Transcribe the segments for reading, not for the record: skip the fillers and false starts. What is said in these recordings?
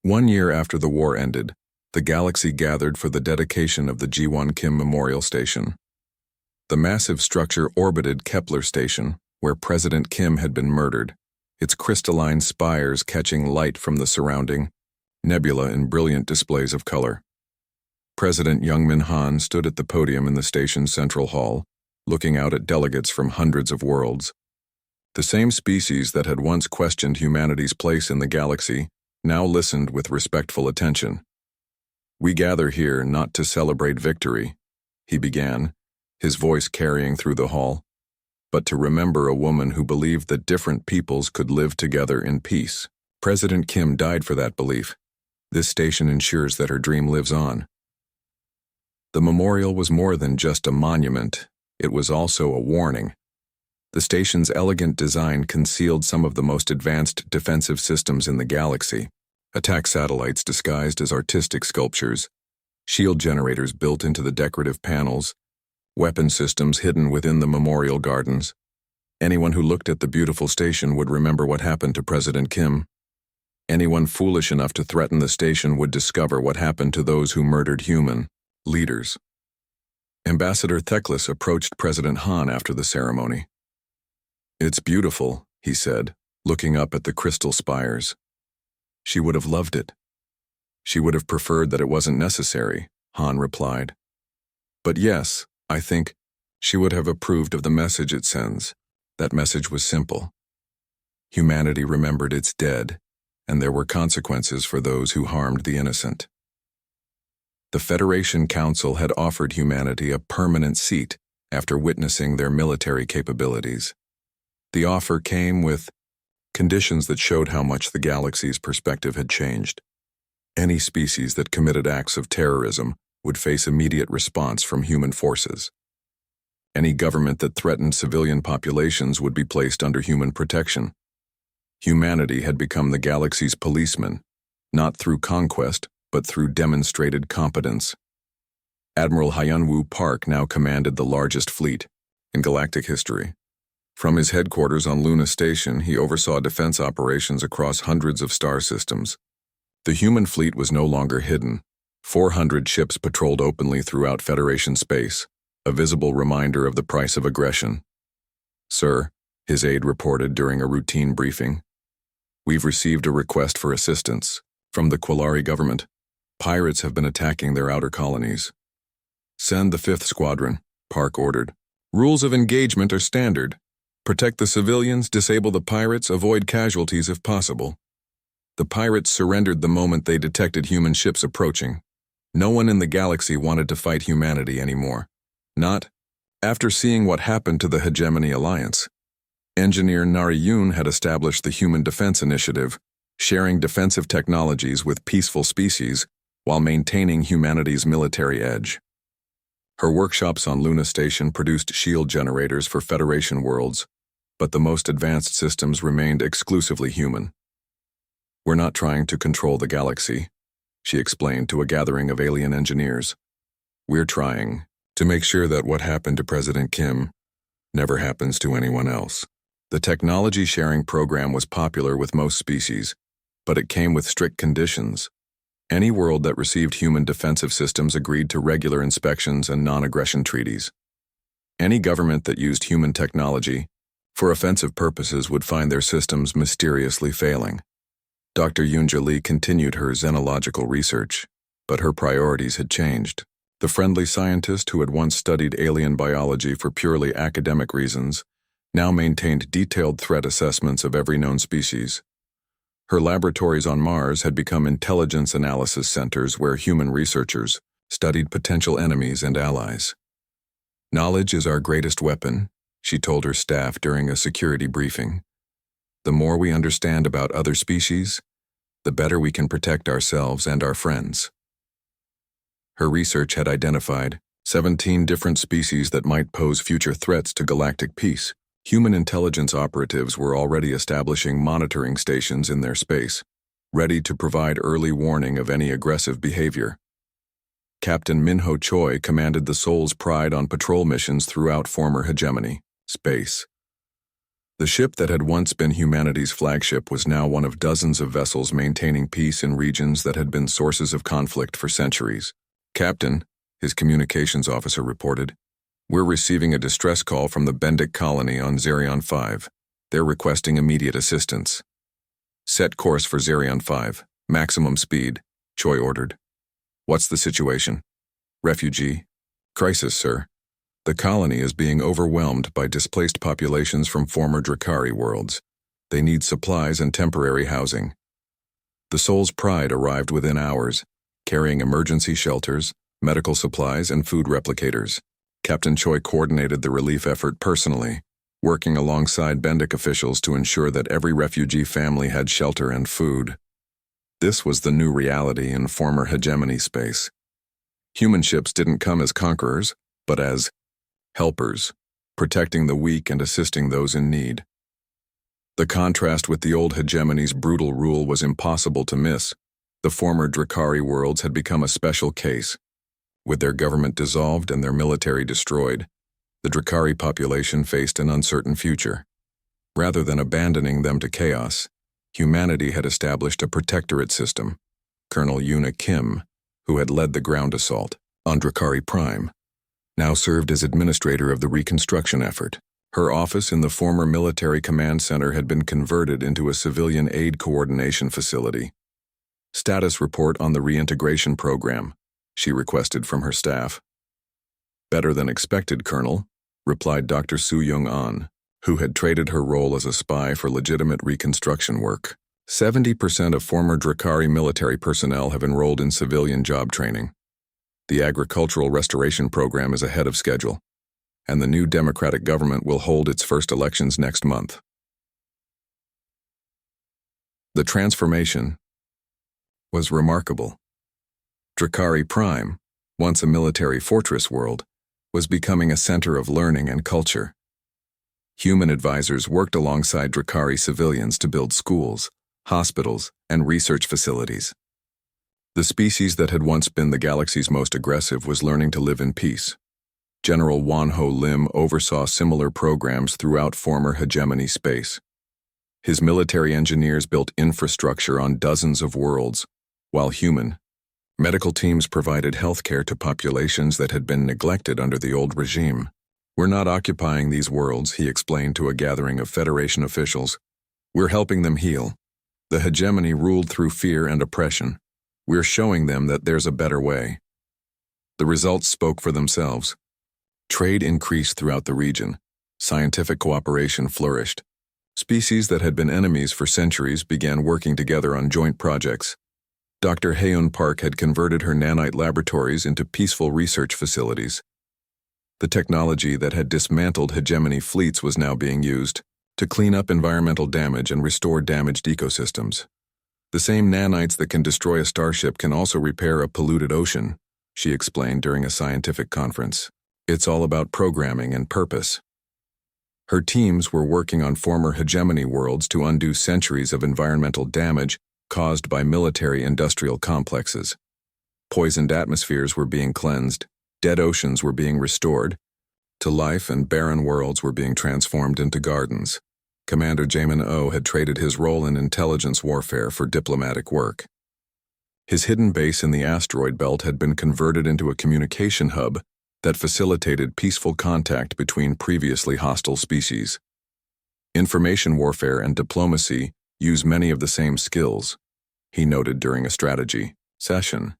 1 year after the war ended, the galaxy gathered for the dedication of the G1 Kim Memorial Station. The massive structure orbited Kepler Station, where President Kim had been murdered, its crystalline spires catching light from the surrounding nebula in brilliant displays of color. President Youngmin Han stood at the podium in the station's central hall, looking out at delegates from hundreds of worlds. The same species that had once questioned humanity's place in the galaxy now listened with respectful attention. "We gather here not to celebrate victory," he began, his voice carrying through the hall, "but to remember a woman who believed that different peoples could live together in peace. President Kim died for that belief. This station ensures that her dream lives on." The memorial was more than just a monument, it was also a warning. The station's elegant design concealed some of the most advanced defensive systems in the galaxy: attack satellites disguised as artistic sculptures, shield generators built into the decorative panels, weapon systems hidden within the memorial gardens. Anyone who looked at the beautiful station would remember what happened to President Kim. Anyone foolish enough to threaten the station would discover what happened to those who murdered human leaders. Ambassador Theklis approached President Han after the ceremony. "It's beautiful," he said, looking up at the crystal spires. "She would have loved it." "She would have preferred that it wasn't necessary," Han replied. "But yes, I think she would have approved of the message it sends." That message was simple. Humanity remembered its dead, and there were consequences for those who harmed the innocent. The Federation Council had offered humanity a permanent seat after witnessing their military capabilities. The offer came with conditions that showed how much the galaxy's perspective had changed. Any species that committed acts of terrorism would face immediate response from human forces. Any government that threatened civilian populations would be placed under human protection. Humanity had become the galaxy's policeman, not through conquest, but through demonstrated competence. Admiral Hyunwoo Park now commanded the largest fleet in galactic history. From his headquarters on Luna Station, he oversaw defense operations across hundreds of star systems. The human fleet was no longer hidden. 400 ships patrolled openly throughout Federation space, a visible reminder of the price of aggression. "Sir," his aide reported during a routine briefing, "we've received a request for assistance from the Quillari government. Pirates have been attacking their outer colonies." "Send the 5th Squadron," Park ordered. "Rules of engagement are standard. Protect the civilians, disable the pirates, avoid casualties if possible." The pirates surrendered the moment they detected human ships approaching. No one in the galaxy wanted to fight humanity anymore. Not after seeing what happened to the Hegemony Alliance. Engineer Narration had established the Human Defense Initiative, sharing defensive technologies with peaceful species while maintaining humanity's military edge. Her workshops on Luna Station produced shield generators for Federation worlds, but the most advanced systems remained exclusively human. "We're not trying to control the galaxy," she explained to a gathering of alien engineers. "We're trying to make sure that what happened to President Kim never happens to anyone else." The technology sharing program was popular with most species, but it came with strict conditions. Any world that received human defensive systems agreed to regular inspections and non-aggression treaties. Any government that used human technology for offensive purposes would find their systems mysteriously failing. Dr. Yunja Lee continued her xenological research, but her priorities had changed. The friendly scientist who had once studied alien biology for purely academic reasons now maintained detailed threat assessments of every known species. Her laboratories on Mars had become intelligence analysis centers where human researchers studied potential enemies and allies. "Knowledge is our greatest weapon," she told her staff during a security briefing. "The more we understand about other species, the better we can protect ourselves and our friends." Her research had identified 17 different species that might pose future threats to galactic peace. Human intelligence operatives were already establishing monitoring stations in their space, ready to provide early warning of any aggressive behavior. Captain Minho Choi commanded the Soul's Pride on patrol missions throughout former hegemony space. The ship that had once been humanity's flagship was now one of dozens of vessels maintaining peace in regions that had been sources of conflict for centuries. "Captain," his communications officer reported, "we're receiving a distress call from the Bendic colony on Zerion 5. They're requesting immediate assistance." "Set course for Zerion 5. Maximum speed," Choi ordered. "What's the situation?" "Refugee crisis, sir. The colony is being overwhelmed by displaced populations from former Drakari worlds. They need supplies and temporary housing." The Soul's Pride arrived within hours, carrying emergency shelters, medical supplies, and food replicators. Captain Choi coordinated the relief effort personally, working alongside Bendic officials to ensure that every refugee family had shelter and food. This was the new reality in former hegemony space. Human ships didn't come as conquerors, but as helpers, protecting the weak and assisting those in need. The contrast with the old hegemony's brutal rule was impossible to miss. The former Drakari worlds had become a special case. With their government dissolved and their military destroyed, the Drakari population faced an uncertain future. Rather than abandoning them to chaos, humanity had established a protectorate system. Colonel Yuna Kim, who had led the ground assault on Drakari Prime, now served as administrator of the reconstruction effort. Her office in the former military command center had been converted into a civilian aid coordination facility. "Status report on the reintegration program," she requested from her staff. "Better than expected, Colonel," replied Dr. Su-Young-an, who had traded her role as a spy for legitimate reconstruction work. 70% of former Drakari military personnel have enrolled in civilian job training. The agricultural restoration program is ahead of schedule, and the new democratic government will hold its first elections next month. The transformation was remarkable. Drakari Prime, once a military fortress world, was becoming a center of learning and culture. Human advisors worked alongside Drakari civilians to build schools, hospitals, and research facilities. The species that had once been the galaxy's most aggressive was learning to live in peace. General Wanho Lim oversaw similar programs throughout former hegemony space. His military engineers built infrastructure on dozens of worlds, while human, medical teams provided healthcare to populations that had been neglected under the old regime. "We're not occupying these worlds," he explained to a gathering of Federation officials. "We're helping them heal. The hegemony ruled through fear and oppression. We're showing them that there's a better way." The results spoke for themselves. Trade increased throughout the region. Scientific cooperation flourished. Species that had been enemies for centuries began working together on joint projects. Dr. Haeun Park had converted her nanite laboratories into peaceful research facilities. The technology that had dismantled hegemony fleets was now being used to clean up environmental damage and restore damaged ecosystems. "The same nanites that can destroy a starship can also repair a polluted ocean," she explained during a scientific conference. "It's all about programming and purpose." Her teams were working on former hegemony worlds to undo centuries of environmental damage caused by military-industrial complexes. Poisoned atmospheres were being cleansed, dead oceans were being restored to life, and barren worlds were being transformed into gardens. Commander Jamin O had traded his role in intelligence warfare for diplomatic work. His hidden base in the asteroid belt had been converted into a communication hub that facilitated peaceful contact between previously hostile species. Information warfare and diplomacy use many of the same skills, he noted during a strategy session.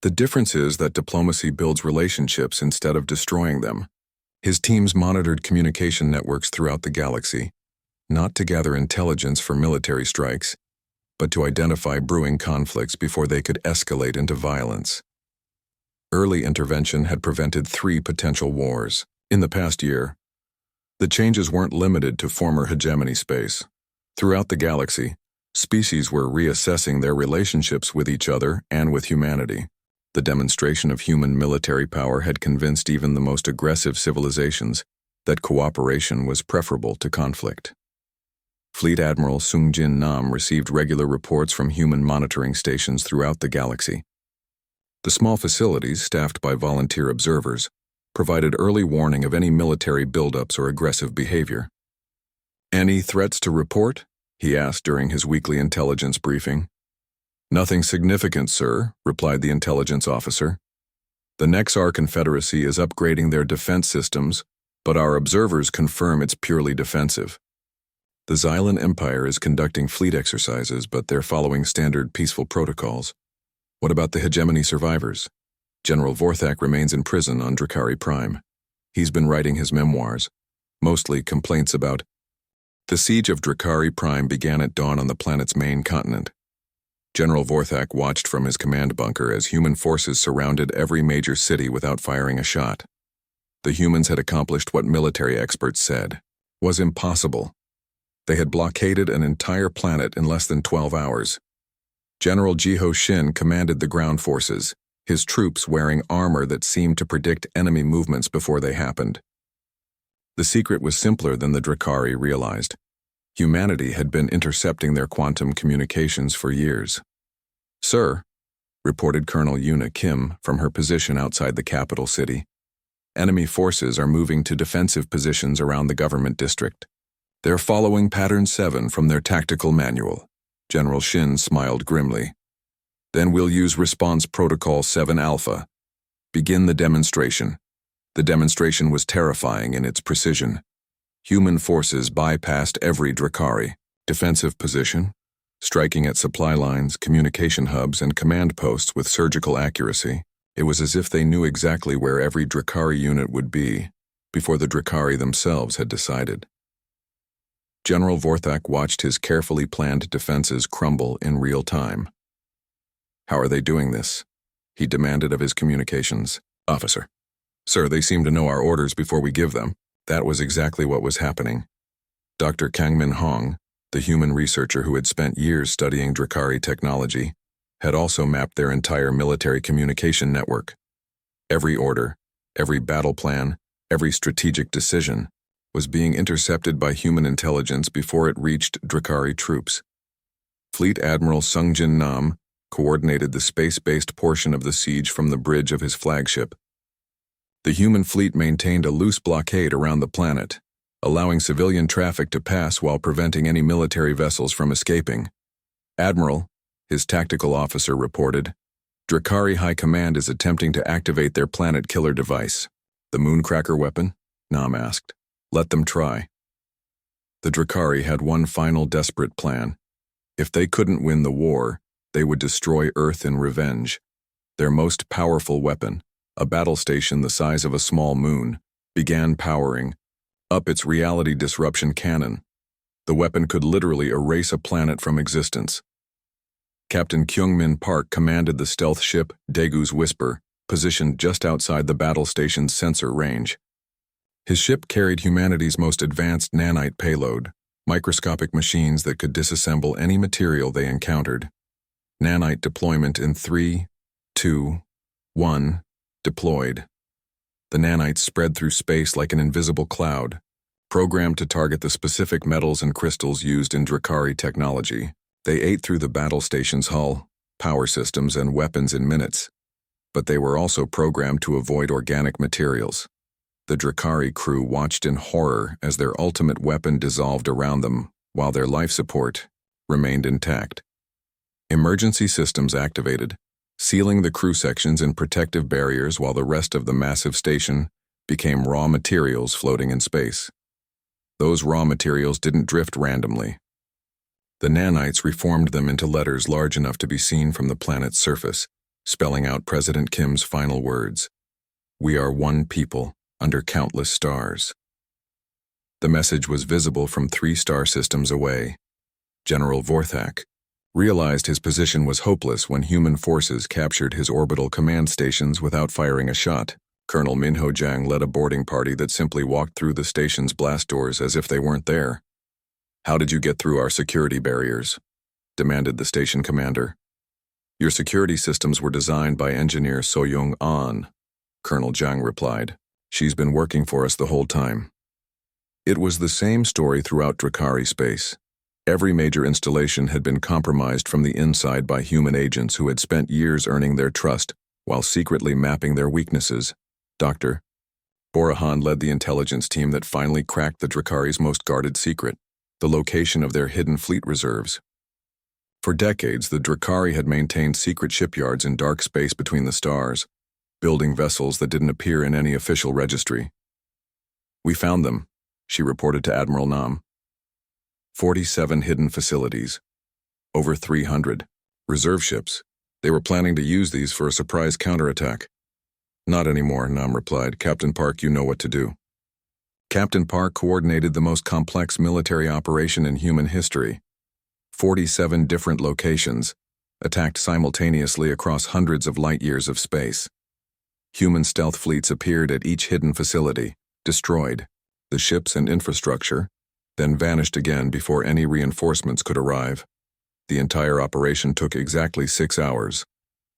The difference is that diplomacy builds relationships instead of destroying them. His teams monitored communication networks throughout the galaxy, not to gather intelligence for military strikes, but to identify brewing conflicts before they could escalate into violence. Early intervention had prevented 3 potential wars. In the past year, the changes weren't limited to former hegemony space. Throughout the galaxy, species were reassessing their relationships with each other and with humanity. The demonstration of human military power had convinced even the most aggressive civilizations that cooperation was preferable to conflict. Fleet Admiral Sungjin Nam received regular reports from human monitoring stations throughout the galaxy. The small facilities, staffed by volunteer observers, provided early warning of any military buildups or aggressive behavior. "Any threats to report?" he asked during his weekly intelligence briefing. "Nothing significant, sir," replied the intelligence officer. "The Nexar Confederacy is upgrading their defense systems, but our observers confirm it's purely defensive. The Xylan Empire is conducting fleet exercises, but they're following standard peaceful protocols. What about the hegemony survivors? General Vorthak remains in prison on Drakari Prime. He's been writing his memoirs, mostly complaints about. The siege of Drakari Prime began at dawn on the planet's main continent. General Vorthak watched from his command bunker as human forces surrounded every major city without firing a shot. The humans had accomplished what military experts said was impossible. They had blockaded an entire planet in less than 12 hours. General Jiho Shin commanded the ground forces, his troops wearing armor that seemed to predict enemy movements before they happened. The secret was simpler than the Drakari realized. Humanity had been intercepting their quantum communications for years. "Sir," reported Colonel Yuna Kim from her position outside the capital city, "enemy forces are moving to defensive positions around the government district. They're following Pattern 7 from their tactical manual." General Shin smiled grimly. "Then we'll use Response Protocol 7 Alpha. Begin the demonstration." The demonstration was terrifying in its precision. Human forces bypassed every Drakari defensive position, striking at supply lines, communication hubs, and command posts with surgical accuracy. It was as if they knew exactly where every Drakari unit would be before the Drakari themselves had decided. General Vorthak watched his carefully planned defenses crumble in real time. "How are they doing this?" he demanded of his communications officer. "Sir, they seem to know our orders before we give them." That was exactly what was happening. Dr. Kangmin Hong, the human researcher who had spent years studying Drakari technology, had also mapped their entire military communication network. Every order, every battle plan, every strategic decision was being intercepted by human intelligence before it reached Drakari troops. Fleet Admiral Sungjin Nam coordinated the space-based portion of the siege from the bridge of his flagship. The human fleet maintained a loose blockade around the planet, allowing civilian traffic to pass while preventing any military vessels from escaping. "Admiral," his tactical officer reported, "Drakari High Command is attempting to activate their planet killer device." "The Mooncracker weapon?" Nam asked. "Let them try." The Drakari had one final desperate plan. If they couldn't win the war, they would destroy Earth in revenge. Their most powerful weapon, a battle station the size of a small moon, began powering up its reality disruption cannon. The weapon could literally erase a planet from existence. Captain Kyungmin Park commanded the stealth ship Daegu's Whisper, positioned just outside the battle station's sensor range. His ship carried humanity's most advanced nanite payload, microscopic machines that could disassemble any material they encountered. Nanite deployment in 3, 2, 1, deployed. The nanites spread through space like an invisible cloud, programmed to target the specific metals and crystals used in Drakari technology. They ate through the battle station's hull, power systems, and weapons in minutes. But they were also programmed to avoid organic materials. The Drakari crew watched in horror as their ultimate weapon dissolved around them, while their life support remained intact. Emergency systems activated, sealing the crew sections in protective barriers while the rest of the massive station became raw materials floating in space. Those raw materials didn't drift randomly. The nanites reformed them into letters large enough to be seen from the planet's surface, spelling out President Kim's final words: "We are one people, under countless stars." The message was visible from 3 star systems away. General Vorthak realized his position was hopeless when human forces captured his orbital command stations without firing a shot. Colonel Minho Jang led a boarding party that simply walked through the station's blast doors as if they weren't there. "How did you get through our security barriers?" demanded the station commander. "Your security systems were designed by engineer So-Young An," Colonel Jang replied. "She's been working for us the whole time." It was the same story throughout Drakari space. Every major installation had been compromised from the inside by human agents who had spent years earning their trust while secretly mapping their weaknesses. Dr. Borahan led the intelligence team that finally cracked the Drakari's most guarded secret. the location of their hidden fleet reserves. For decades, the Drakari had maintained secret shipyards in dark space between the stars, building vessels that didn't appear in any official registry. "We found them," she reported to Admiral Nam. 47 hidden facilities. Over 300 reserve ships. They were planning to use these for a surprise counterattack. "Not anymore," Nam replied. "Captain Park, you know what to do." Captain Park coordinated the most complex military operation in human history. 47 different locations, attacked simultaneously across hundreds of light-years of space. Human stealth fleets appeared at each hidden facility, destroyed the ships and infrastructure, then vanished again before any reinforcements could arrive. The entire operation took exactly 6 hours.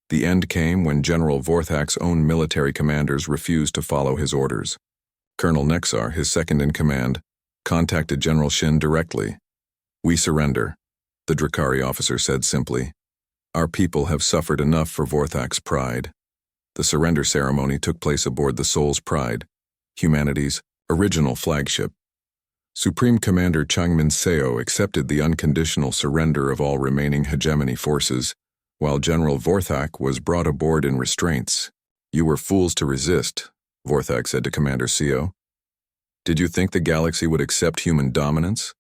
The end came when General Vorthak's own military commanders refused to follow his orders. Colonel Nexar, his second-in-command, contacted General Shin directly. "We surrender," the Drakari officer said simply. "Our people have suffered enough for Vorthak's pride." The surrender ceremony took place aboard the Soul's Pride, humanity's original flagship. Supreme Commander Changmin Seo accepted the unconditional surrender of all remaining hegemony forces, while General Vorthak was brought aboard in restraints. "You were fools to resist," Vorthak said to Commander Seo. "Did you think the galaxy would accept human dominance?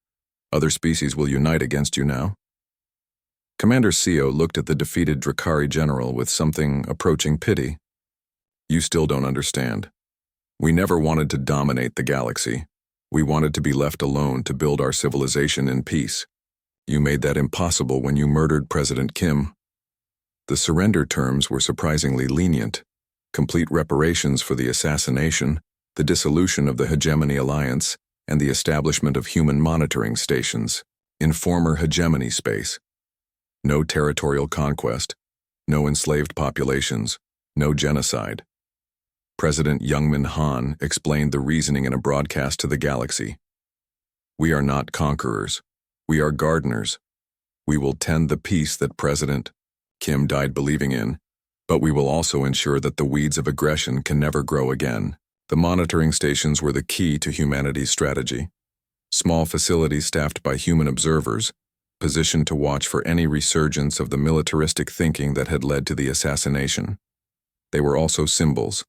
Other species will unite against you now." Commander Seo looked at the defeated Drakari general with something approaching pity. "You still don't understand. We never wanted to dominate the galaxy. We wanted to be left alone to build our civilization in peace. You made that impossible when you murdered President Kim." The surrender terms were surprisingly lenient. Complete reparations for the assassination, the dissolution of the Hegemony Alliance, and the establishment of human monitoring stations in former hegemony space. No territorial conquest, no enslaved populations, no genocide. President Youngmin Han explained the reasoning in a broadcast to the galaxy. "We are not conquerors. We are gardeners. We will tend the peace that President Kim died believing in, but we will also ensure that the weeds of aggression can never grow again." The monitoring stations were the key to humanity's strategy. Small facilities staffed by human observers, positioned to watch for any resurgence of the militaristic thinking that had led to the assassination. They were also symbols,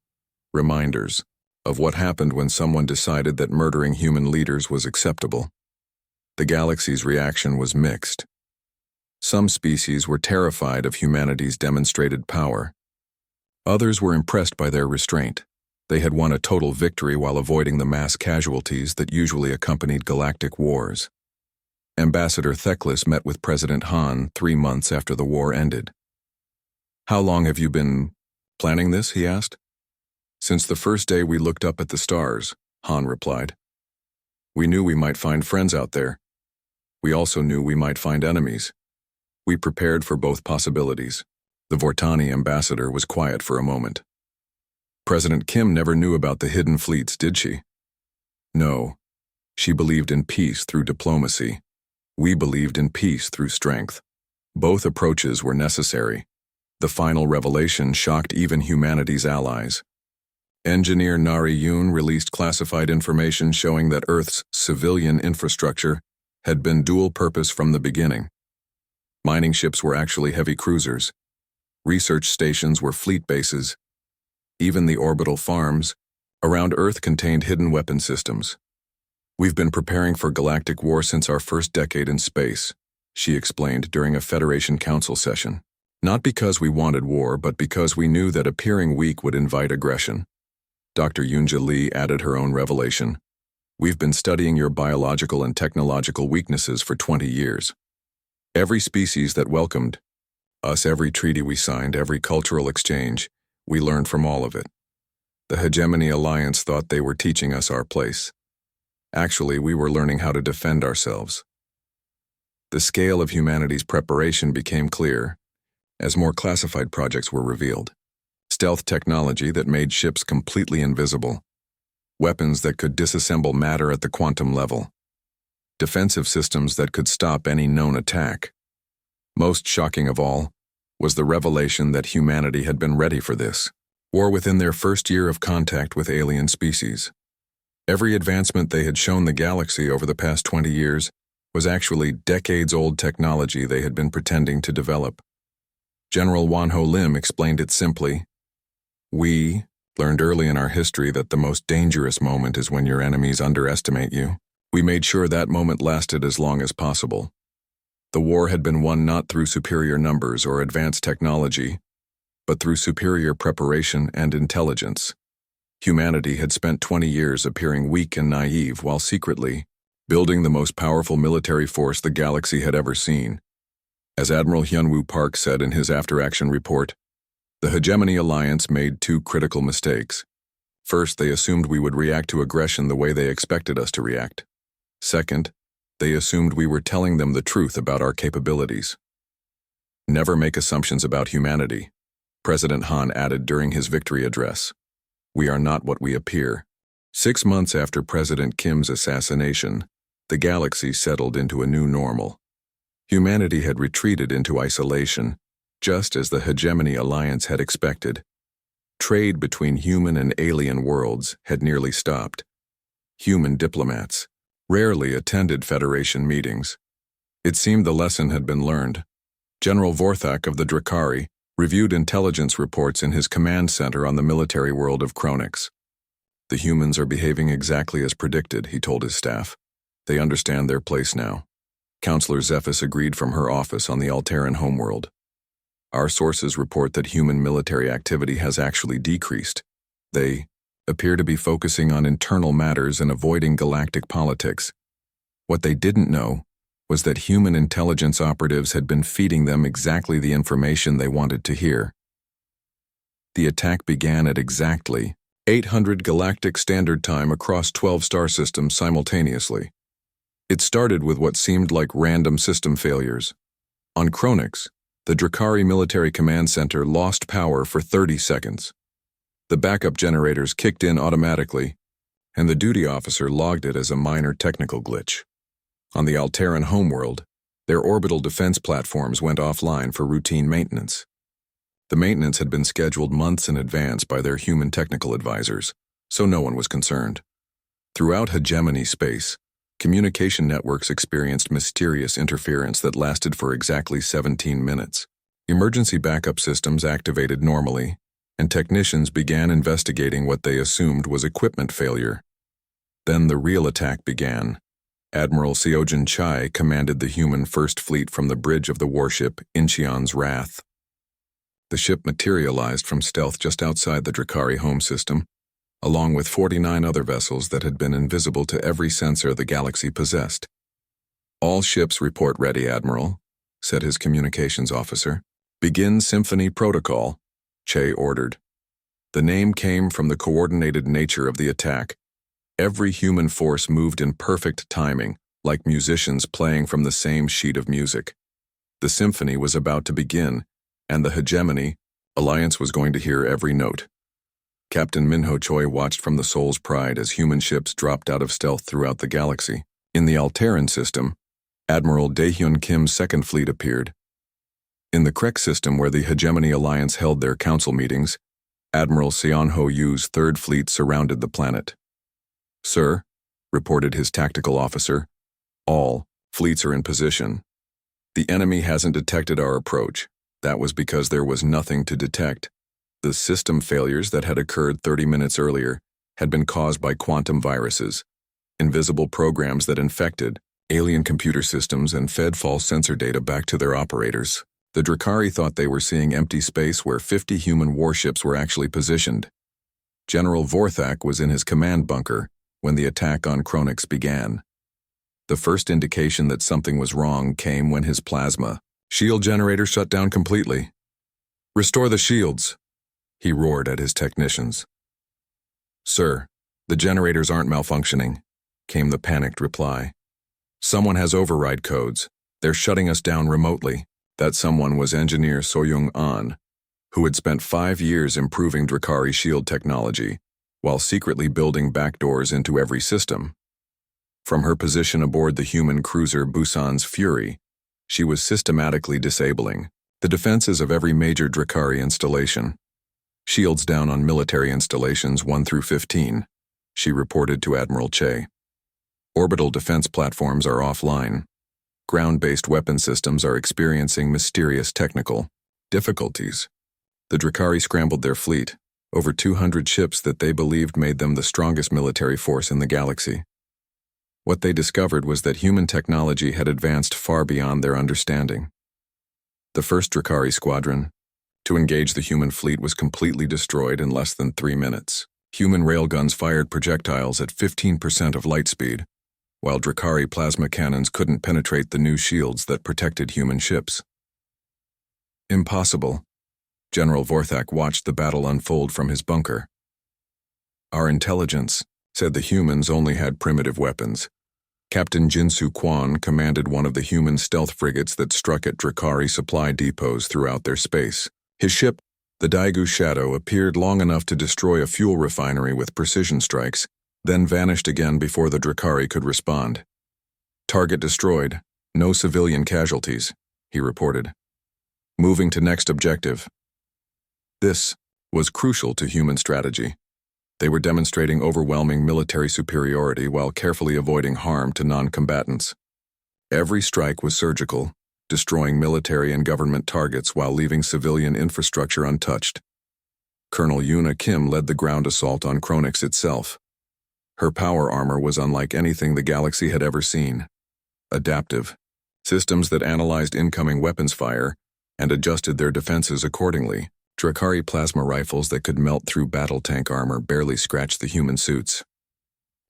reminders, of what happened when someone decided that murdering human leaders was acceptable. The galaxy's reaction was mixed. Some species were terrified of humanity's demonstrated power. Others were impressed by their restraint. They had won a total victory while avoiding the mass casualties that usually accompanied galactic wars. Ambassador Theklis met with President Han 3 months after the war ended. "How long have you been planning this?" he asked. "Since the first day we looked up at the stars," Han replied. "We knew we might find friends out there. We also knew we might find enemies. We prepared for both possibilities." The Vortani ambassador was quiet for a moment. "President Kim never knew about the hidden fleets, did she?" "No. She believed in peace through diplomacy. We believed in peace through strength. Both approaches were necessary. The final revelation shocked even humanity's allies. Engineer Nari Yoon released classified information showing that Earth's civilian infrastructure had been dual-purpose from the beginning. Mining ships were actually heavy cruisers. Research stations were fleet bases. Even the orbital farms around Earth contained hidden weapon systems. "We've been preparing for galactic war since our first decade in space," she explained during a Federation Council session. "Not because we wanted war, but because we knew that appearing weak would invite aggression." Dr. Yunja Lee added her own revelation. "We've been studying your biological and technological weaknesses for 20 years. Every species that welcomed us, every treaty we signed, every cultural exchange, we learned from all of it. The Hegemony Alliance thought they were teaching us our place. Actually, we were learning how to defend ourselves." The scale of humanity's preparation became clear as more classified projects were revealed. Stealth technology that made ships completely invisible. Weapons that could disassemble matter at the quantum level. Defensive systems that could stop any known attack. Most shocking of all was the revelation that humanity had been ready for this, or within their first year of contact with alien species. Every advancement they had shown the galaxy over the past 20 years was actually decades-old technology they had been pretending to develop. General Wanho Lim explained it simply. We learned early in our history that the most dangerous moment is when your enemies underestimate you. We made sure that moment lasted as long as possible. The war had been won not through superior numbers or advanced technology, but through superior preparation and intelligence. Humanity had spent 20 years appearing weak and naive while secretly building the most powerful military force the galaxy had ever seen. As Admiral Hyunwoo Park said in his after-action report, the Hegemony Alliance made two critical mistakes. First, they assumed we would react to aggression the way they expected us to react. Second, they assumed we were telling them the truth about our capabilities. Never make assumptions about humanity, President Han added during his victory address. We are not what we appear. 6 months after President Kim's assassination, the galaxy settled into a new normal. Humanity had retreated into isolation, just as the Hegemony Alliance had expected. Trade between human and alien worlds had nearly stopped. Human diplomats rarely attended Federation meetings. It seemed the lesson had been learned. General Vorthak of the Drakari reviewed intelligence reports in his command center on the military world of Kronix. The humans are behaving exactly as predicted, he told his staff. They understand their place now. Counselor Zephys agreed from her office on the Alteran homeworld. Our sources report that human military activity has actually decreased. They appear to be focusing on internal matters and avoiding galactic politics. What they didn't know was that human intelligence operatives had been feeding them exactly the information they wanted to hear. The attack began at exactly 800 Galactic Standard Time across 12 star systems simultaneously. It started with what seemed like random system failures. On Kronix, the Drakari Military Command Center lost power for 30 seconds. The backup generators kicked in automatically, and the duty officer logged it as a minor technical glitch. On the Alteran homeworld, their orbital defense platforms went offline for routine maintenance. The maintenance had been scheduled months in advance by their human technical advisors, so no one was concerned. Throughout hegemony space, communication networks experienced mysterious interference that lasted for exactly 17 minutes. Emergency backup systems activated normally, and technicians began investigating what they assumed was equipment failure. Then the real attack began. Admiral Seojin Chai commanded the human First Fleet from the bridge of the warship Incheon's Wrath. The ship materialized from stealth just outside the Drakari home system, along with 49 other vessels that had been invisible to every sensor the galaxy possessed. All ships report ready, Admiral, said his communications officer. Begin Symphony Protocol, Che ordered. The name came from the coordinated nature of the attack. Every human force moved in perfect timing, like musicians playing from the same sheet of music. The symphony was about to begin, and the Hegemony Alliance was going to hear every note. Captain Minho Choi watched from the Soul's Pride as human ships dropped out of stealth throughout the galaxy. In the Alteran system, Admiral Daehyun Kim's Second Fleet appeared. In the Krek system where the Hegemony Alliance held their council meetings, Admiral Seon-ho Yu's Third Fleet surrounded the planet. Sir, reported his tactical officer, all fleets are in position. The enemy hasn't detected our approach. That was because there was nothing to detect. The system failures that had occurred 30 minutes earlier had been caused by quantum viruses, invisible programs that infected alien computer systems and fed false sensor data back to their operators. The Drakari thought they were seeing empty space where 50 human warships were actually positioned. General Vorthak was in his command bunker when the attack on Kronix began. The first indication that something was wrong came when his plasma shield generator shut down completely. Restore the shields, he roared at his technicians. Sir, the generators aren't malfunctioning, came the panicked reply. Someone has override codes. They're shutting us down remotely. That someone was Engineer Soyoung An, who had spent 5 years improving Drakari shield technology, while secretly building backdoors into every system. From her position aboard the human cruiser Busan's Fury, she was systematically disabling the defenses of every major Drakari installation. Shields down on military installations 1 through 15, she reported to Admiral Che. Orbital defense platforms are offline. ground-based weapon systems are experiencing mysterious technical difficulties. The Drakari scrambled their fleet, over 200 ships that they believed made them the strongest military force in the galaxy. What they discovered was that human technology had advanced far beyond their understanding. The first Drakari squadron to engage the human fleet was completely destroyed in less than 3 minutes. Human railguns fired projectiles at 15% of light speed, while Drakari plasma cannons couldn't penetrate the new shields that protected human ships. Impossible. General Vorthak watched the battle unfold from his bunker. Our intelligence said the humans only had primitive weapons. Captain Jinsu Quan commanded one of the human stealth frigates that struck at Drakari supply depots throughout their space. His ship, the Daegu Shadow, appeared long enough to destroy a fuel refinery with precision strikes, then vanished again before the Drakari could respond. Target destroyed, no civilian casualties, he reported. Moving to next objective. This was crucial to human strategy. They were demonstrating overwhelming military superiority while carefully avoiding harm to non-combatants. Every strike was surgical, destroying military and government targets while leaving civilian infrastructure untouched. Colonel Yuna Kim led the ground assault on Kronix itself. Her power armor was unlike anything the galaxy had ever seen. Adaptive systems that analyzed incoming weapons fire and adjusted their defenses accordingly. Drakari plasma rifles that could melt through battle tank armor barely scratched the human suits.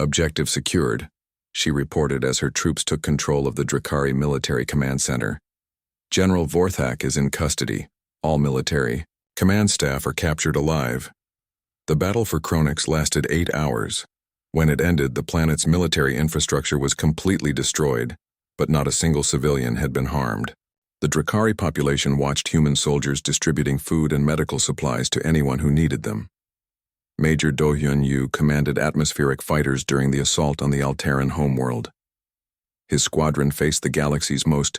Objective secured, she reported as her troops took control of the Drakari Military Command Center. General Vorthak is in custody. All military command staff are captured alive. The battle for Kronix lasted 8 hours. When it ended, the planet's military infrastructure was completely destroyed, but not a single civilian had been harmed. The Drakari population watched human soldiers distributing food and medical supplies to anyone who needed them. Major Do Hyun Yu commanded atmospheric fighters during the assault on the Alteran homeworld. His squadron faced the galaxy's most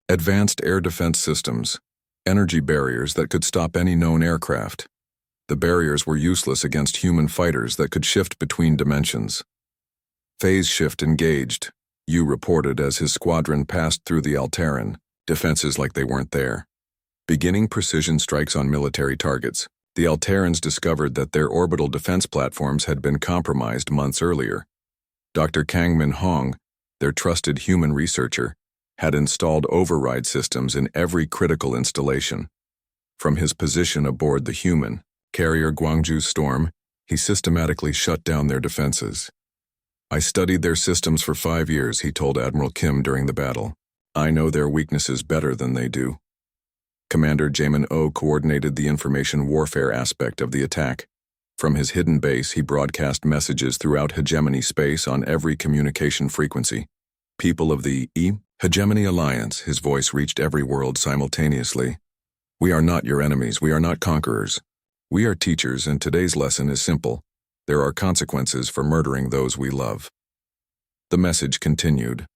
advanced air defense systems, energy barriers that could stop any known aircraft. The barriers were useless against human fighters that could shift between dimensions. Phase shift engaged, Yu reported as his squadron passed through the Alteran, defenses like they weren't there. Beginning precision strikes on military targets, the Alterans discovered that their orbital defense platforms had been compromised months earlier. Dr. Kang Min Hong, their trusted human researcher, had installed override systems in every critical installation. From his position aboard the human carrier Gwangju Storm, he systematically shut down their defenses. I studied their systems for 5 years, he told Admiral Kim during the battle. I know their weaknesses better than they do. Commander Jamin O coordinated the information warfare aspect of the attack. From his hidden base, he broadcast messages throughout hegemony space on every communication frequency. People of the Hegemony Alliance, his voice reached every world simultaneously. We are not your enemies, we are not conquerors. We are teachers, and today's lesson is simple. There are consequences for murdering those we love. The message continued.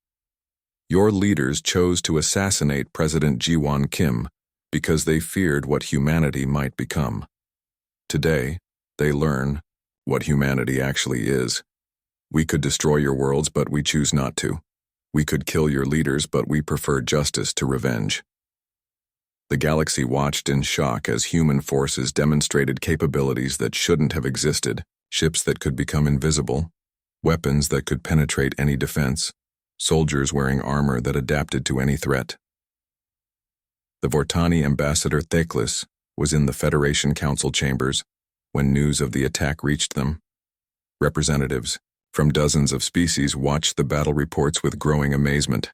Your leaders chose to assassinate President Ji-won Kim because they feared what humanity might become. Today, they learn what humanity actually is. We could destroy your worlds, but we choose not to. We could kill your leaders, but we prefer justice to revenge. The galaxy watched in shock as human forces demonstrated capabilities that shouldn't have existed, ships that could become invisible, weapons that could penetrate any defense, soldiers wearing armor that adapted to any threat. The Vortani ambassador Theklis was in the Federation Council chambers when news of the attack reached them. Representatives from dozens of species watched the battle reports with growing amazement.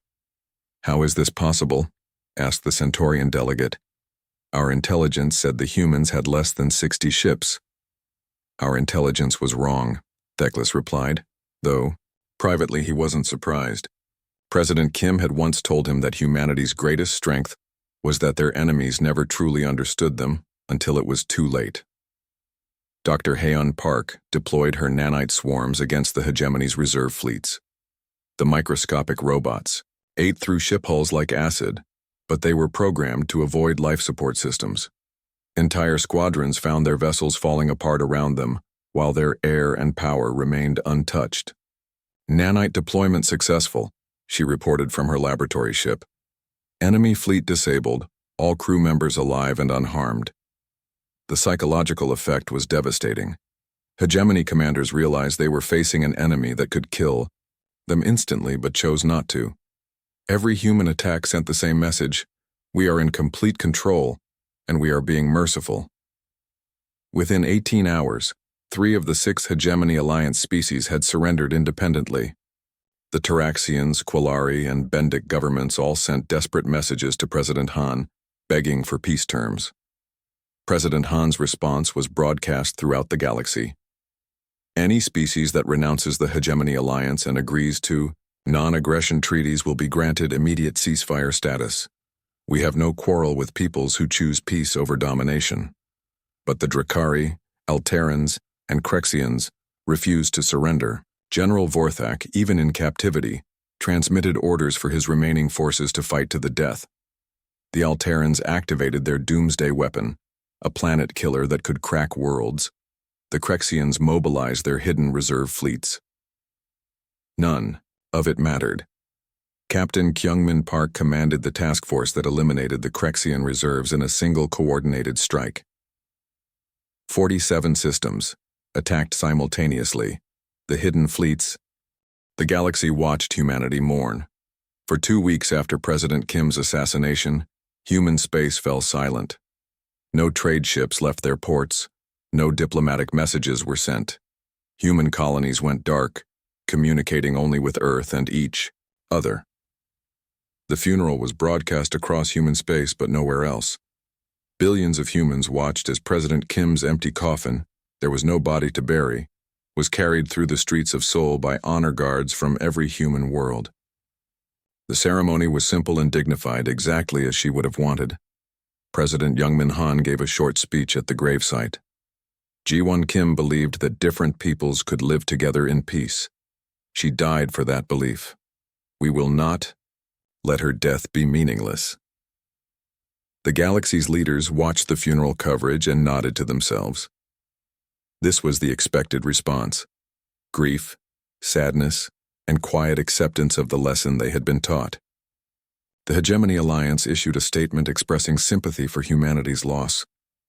How is this possible? Asked the Centaurian delegate. Our intelligence said the humans had less than 60 ships. Our intelligence was wrong, Theklis replied, though privately he wasn't surprised. President Kim had once told him that humanity's greatest strength was that their enemies never truly understood them until it was too late. Dr. Haeun Park deployed her nanite swarms against the hegemony's reserve fleets. The microscopic robots ate through ship hulls like acid, but they were programmed to avoid life support systems. Entire squadrons found their vessels falling apart around them, while their air and power remained untouched. Nanite deployment successful, she reported from her laboratory ship. Enemy fleet disabled, all crew members alive and unharmed. The psychological effect was devastating. Hegemony commanders realized they were facing an enemy that could kill them instantly but chose not to. Every human attack sent the same message: we are in complete control, and we are being merciful. Within 18 hours, 3 of the 6 Hegemony Alliance species had surrendered independently. The Taraxians, Quillari, and Bendic governments all sent desperate messages to President Han, begging for peace terms. President Han's response was broadcast throughout the galaxy. Any species that renounces the Hegemony Alliance and agrees to non-aggression treaties will be granted immediate ceasefire status. We have no quarrel with peoples who choose peace over domination. But the Drakari, Alterans, and Crexians refused to surrender. General Vorthak, even in captivity, transmitted orders for his remaining forces to fight to the death. The Alterans activated their doomsday weapon, a planet killer that could crack worlds. The Crexians mobilized their hidden reserve fleets. None of it mattered. Captain Kyungmin Park commanded the task force that eliminated the Crexian reserves in a single coordinated strike. 47 systems attacked simultaneously. The hidden fleets. The galaxy watched humanity mourn. For 2 weeks after President Kim's assassination, human space fell silent. No trade ships left their ports. No diplomatic messages were sent. Human colonies went dark, communicating only with Earth and each other. The funeral was broadcast across human space, but nowhere else. Billions of humans watched as President Kim's empty coffin, there was no body to bury, was carried through the streets of Seoul by honor guards from every human world. The ceremony was simple and dignified, exactly as she would have wanted. President Youngmin Han gave a short speech at the gravesite. Ji-won Kim believed that different peoples could live together in peace. She died for that belief. We will not let her death be meaningless. The galaxy's leaders watched the funeral coverage and nodded to themselves. This was the expected response: grief, sadness, and quiet acceptance of the lesson they had been taught. The Hegemony Alliance issued a statement expressing sympathy for humanity's loss,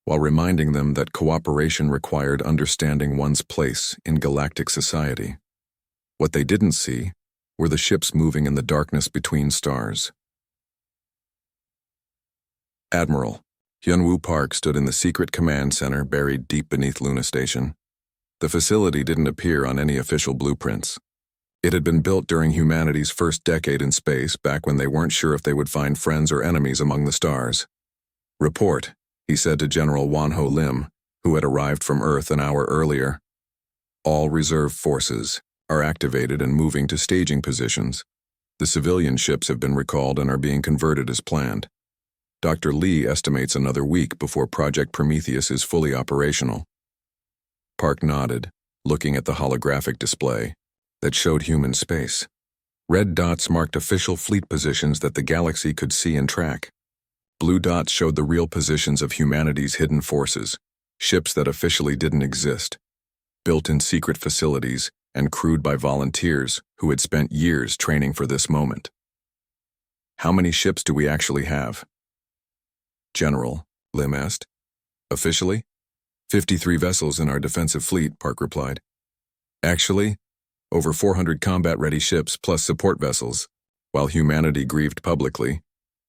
while reminding them that cooperation required understanding one's place in galactic society. What they didn't see were the ships moving in the darkness between stars. Admiral Hyunwoo Park stood in the secret command center buried deep beneath Luna Station. The facility didn't appear on any official blueprints. It had been built during humanity's first decade in space, back when they weren't sure if they would find friends or enemies among the stars. "Report," he said to General Won-ho Lim, who had arrived from Earth an hour earlier. "All reserve forces are activated and moving to staging positions. The civilian ships have been recalled and are being converted as planned. Dr. Lee estimates another week before Project Prometheus is fully operational." Park nodded, looking at the holographic display that showed human space. Red dots marked official fleet positions that the galaxy could see and track. Blue dots showed the real positions of humanity's hidden forces, ships that officially didn't exist, built in secret facilities and crewed by volunteers who had spent years training for this moment. "How many ships do we actually have?" "General," Lim asked. "Officially? 53 vessels in our defensive fleet," Park replied. "Actually, over 400 combat-ready ships plus support vessels." While humanity grieved publicly,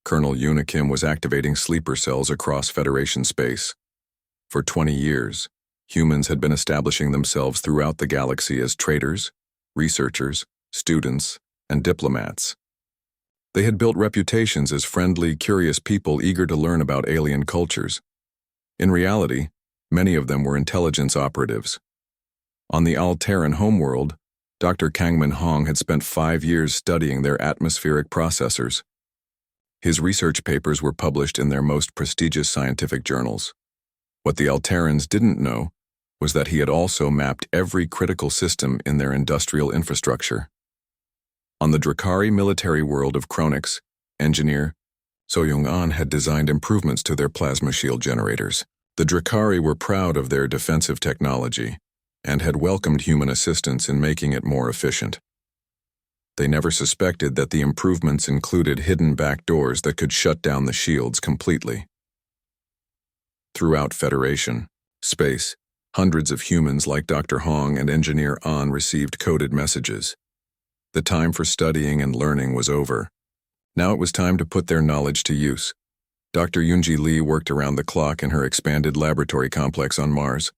Colonel Yoona Kim was activating sleeper cells across Federation space. For 20 years, humans had been establishing themselves throughout the galaxy as traders, researchers, students, and diplomats. They had built reputations as friendly, curious people eager to learn about alien cultures. In reality, many of them were intelligence operatives. On the Alteran homeworld, Dr. Kangmin Hong had spent 5 years studying their atmospheric processors. His research papers were published in their most prestigious scientific journals. What the Alterans didn't know was that he had also mapped every critical system in their industrial infrastructure. On the Drakari military world of Chronix, engineer So-Young-an had designed improvements to their plasma shield generators. The Drakari were proud of their defensive technology and had welcomed human assistance in making it more efficient. They never suspected that the improvements included hidden back doors that could shut down the shields completely. Throughout Federation, space, hundreds of humans like Dr. Hong and Engineer An received coded messages. The time for studying and learning was over. Now it was time to put their knowledge to use. Dr. Yunji Lee worked around the clock in her expanded laboratory complex on Mars.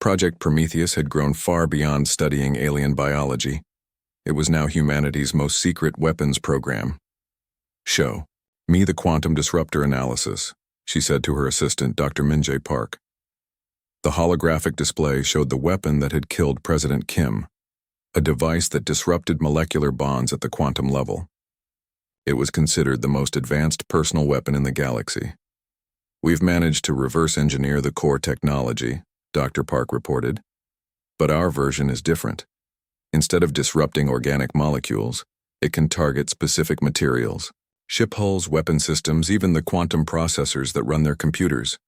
Project Prometheus had grown far beyond studying alien biology. It was now humanity's most secret weapons program. "Show me the quantum disruptor analysis," she said to her assistant, Dr. Min-jae Park. The holographic display showed the weapon that had killed President Kim, a device that disrupted molecular bonds at the quantum level. It was considered the most advanced personal weapon in the galaxy. "We've managed to reverse engineer the core technology," Dr. Park reported. "But our version is different. Instead of disrupting organic molecules, it can target specific materials, ship hulls, weapon systems, even the quantum processors that run their computers."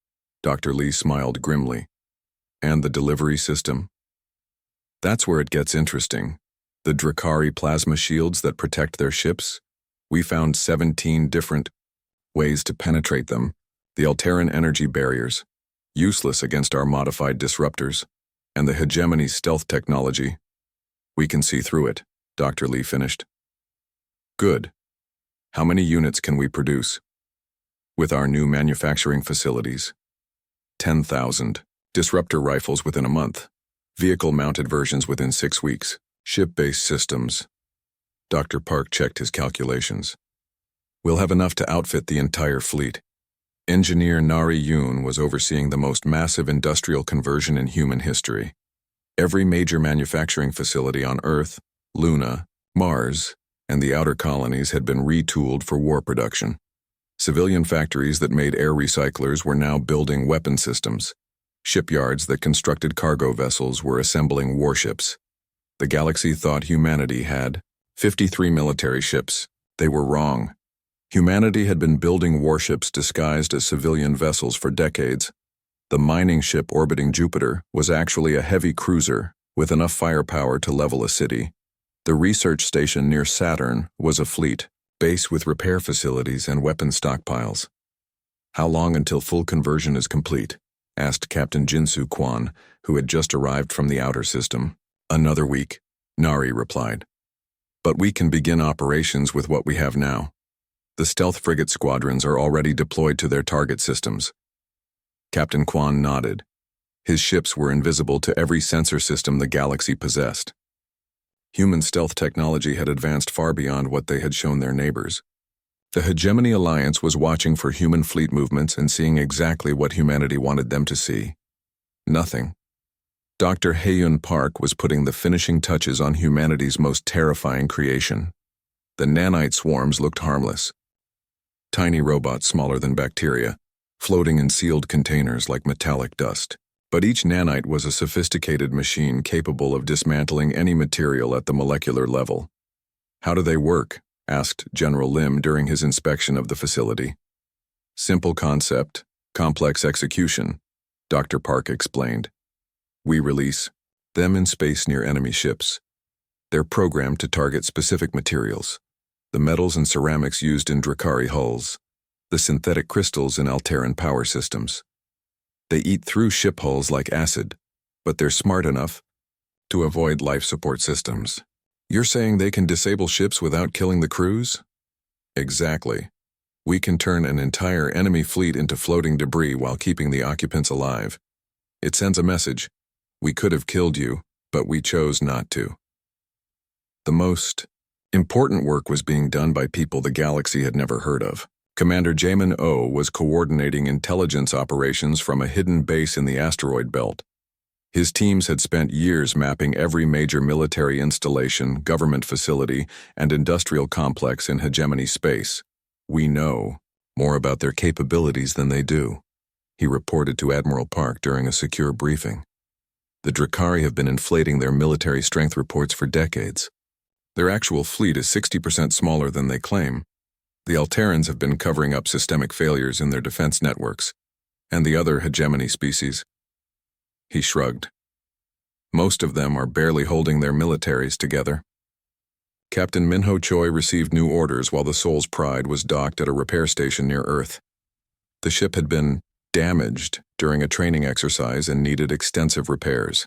Dr. Lee smiled grimly. "And the delivery system?" "That's where it gets interesting. The Drakari plasma shields that protect their ships? We found 17 different ways to penetrate them. The Alteran energy barriers, useless against our modified disruptors, and the hegemony stealth technology. We can see through it," Dr. Lee finished. "Good. How many units can we produce?" "With our new manufacturing facilities, 10,000. Disruptor rifles within a month. Vehicle-mounted versions within 6 weeks. Ship-based systems." Dr. Park checked his calculations. "We'll have enough to outfit the entire fleet." Engineer Nari Yoon was overseeing the most massive industrial conversion in human history. Every major manufacturing facility on Earth, Luna, Mars, and the outer colonies had been retooled for war production. Civilian factories that made air recyclers were now building weapon systems. Shipyards that constructed cargo vessels were assembling warships. The galaxy thought humanity had 53 military ships. They were wrong. Humanity had been building warships disguised as civilian vessels for decades. The mining ship orbiting Jupiter was actually a heavy cruiser with enough firepower to level a city. The research station near Saturn was a fleet base with repair facilities and weapon stockpiles. "How long until full conversion is complete?" asked Captain Jinsu Kwan, who had just arrived from the outer system. "Another week," Nari replied. "But we can begin operations with what we have now. The stealth frigate squadrons are already deployed to their target systems." Captain Kwan nodded. His ships were invisible to every sensor system the galaxy possessed. Human stealth technology had advanced far beyond what they had shown their neighbors. The Hegemony Alliance was watching for human fleet movements and seeing exactly what humanity wanted them to see. Nothing. Dr. Haeyun Park was putting the finishing touches on humanity's most terrifying creation. The nanite swarms looked harmless. Tiny robots smaller than bacteria, floating in sealed containers like metallic dust. But each nanite was a sophisticated machine capable of dismantling any material at the molecular level. "How do they work?" asked General Lim during his inspection of the facility. "Simple concept, complex execution," Dr. Park explained. "We release them in space near enemy ships. They're programmed to target specific materials, the metals and ceramics used in Drakari hulls, the synthetic crystals in Alteran power systems. They eat through ship hulls like acid, but they're smart enough to avoid life support systems." "You're saying they can disable ships without killing the crews?" "Exactly. We can turn an entire enemy fleet into floating debris while keeping the occupants alive. It sends a message. We could have killed you, but we chose not to." The most important work was being done by people the galaxy had never heard of. Commander Jamin O was coordinating intelligence operations from a hidden base in the asteroid belt. His teams had spent years mapping every major military installation, government facility, and industrial complex in hegemony space. "We know more about their capabilities than they do," he reported to Admiral Park during a secure briefing. "The Drakari have been inflating their military strength reports for decades. Their actual fleet is 60% smaller than they claim. The Alterans have been covering up systemic failures in their defense networks, and the other hegemony species." He shrugged. "Most of them are barely holding their militaries together." Captain Minho Choi received new orders while the Soul's Pride was docked at a repair station near Earth. The ship had been damaged during a training exercise and needed extensive repairs.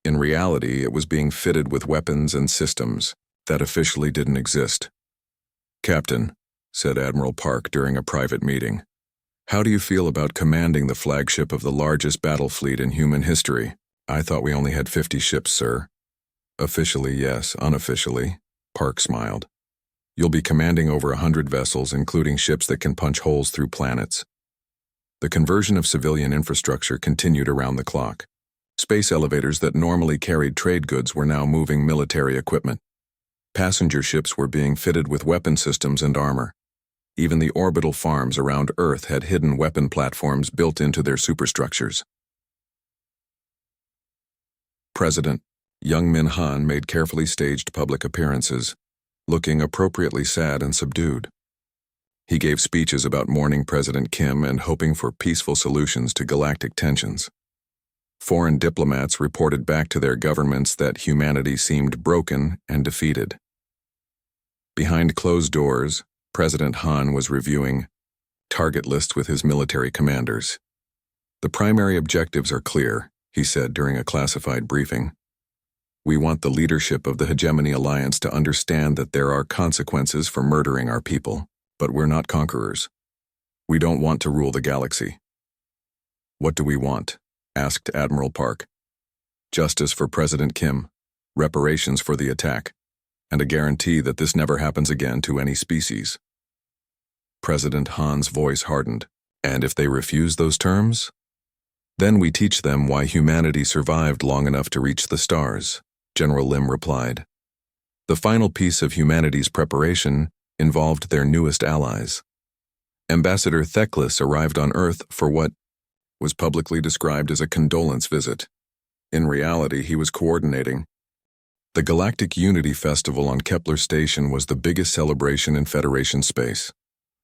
In reality, it was being fitted with weapons and systems that officially didn't exist. "Captain," said Admiral Park during a private meeting, "how do you feel about commanding the flagship of the largest battle fleet in human history?" "I thought we only had 50 ships, sir." "Officially, yes. Unofficially," Park smiled. "You'll be commanding over 100 vessels, including ships that can punch holes through planets." The conversion of civilian infrastructure continued around the clock. Space elevators that normally carried trade goods were now moving military equipment. Passenger ships were being fitted with weapon systems and armor. Even the orbital farms around Earth had hidden weapon platforms built into their superstructures. President Young Min Han made carefully staged public appearances, looking appropriately sad and subdued. He gave speeches about mourning President Kim and hoping for peaceful solutions to galactic tensions. Foreign diplomats reported back to their governments that humanity seemed broken and defeated. Behind closed doors, President Han was reviewing target lists with his military commanders. "The primary objectives are clear," he said during a classified briefing. "We want the leadership of the Hegemony Alliance to understand that there are consequences for murdering our people, but we're not conquerors. We don't want to rule the galaxy." "What do we want?" asked Admiral Park. "Justice for President Kim, reparations for the attack, and a guarantee that this never happens again to any species." President Han's voice hardened. "And if they refuse those terms? Then we teach them why humanity survived long enough to reach the stars," General Lim replied. The final piece of humanity's preparation involved their newest allies. Ambassador Theclis arrived on Earth for what was publicly described as a condolence visit. In reality, he was coordinating. The Galactic Unity Festival on Kepler Station was the biggest celebration in Federation space.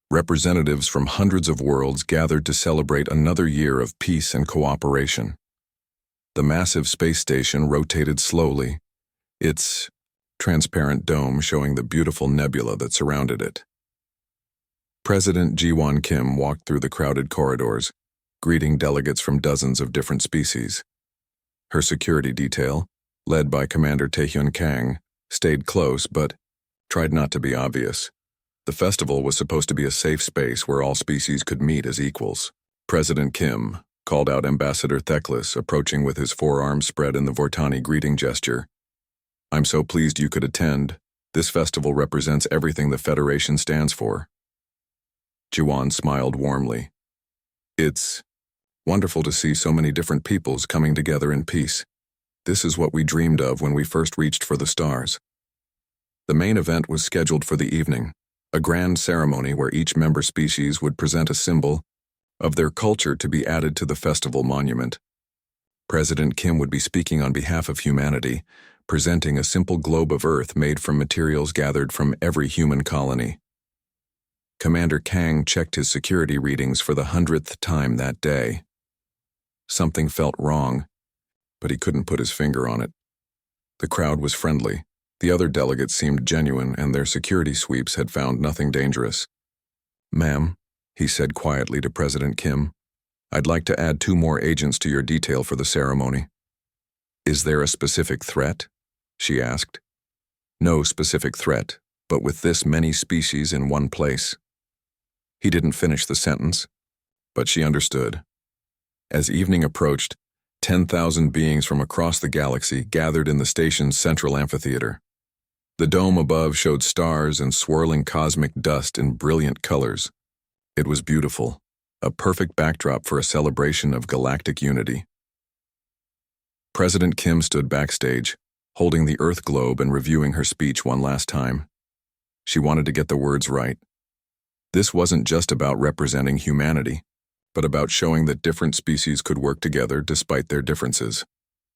Representatives from hundreds of worlds gathered to celebrate another year of peace and cooperation. The massive space station rotated slowly, its transparent dome showing the beautiful nebula that surrounded it. President Ji-won Kim walked through the crowded corridors, greeting delegates from dozens of different species. Her security detail, led by Commander Taehyun Kang, stayed close but tried not to be obvious. The festival was supposed to be a safe space where all species could meet as equals. President Kim called out Ambassador Theclis, approaching with his forearms spread in the Vortani greeting gesture. "I'm so pleased you could attend. This festival represents everything the Federation stands for." Ji-won smiled warmly. "It's wonderful to see so many different peoples coming together in peace. This is what we dreamed of when we first reached for the stars." The main event was scheduled for the evening, a grand ceremony where each member species would present a symbol of their culture to be added to the festival monument. President Kim would be speaking on behalf of humanity, presenting a simple globe of Earth made from materials gathered from every human colony. Commander Kang checked his security readings for the 100th time that day. Something felt wrong, but he couldn't put his finger on it. The crowd was friendly. The other delegates seemed genuine, and their security sweeps had found nothing dangerous. "Ma'am," he said quietly to President Kim, "I'd like to add 2 more agents to your detail for the ceremony." "Is there a specific threat?" she asked. "No specific threat, but with this many species in one place." He didn't finish the sentence, but she understood. As evening approached, 10,000 beings from across the galaxy gathered in the station's central amphitheater. The dome above showed stars and swirling cosmic dust in brilliant colors. It was beautiful, a perfect backdrop for a celebration of galactic unity. President Kim stood backstage, holding the Earth globe and reviewing her speech one last time. She wanted to get the words right. This wasn't just about representing humanity, but about showing that different species could work together despite their differences.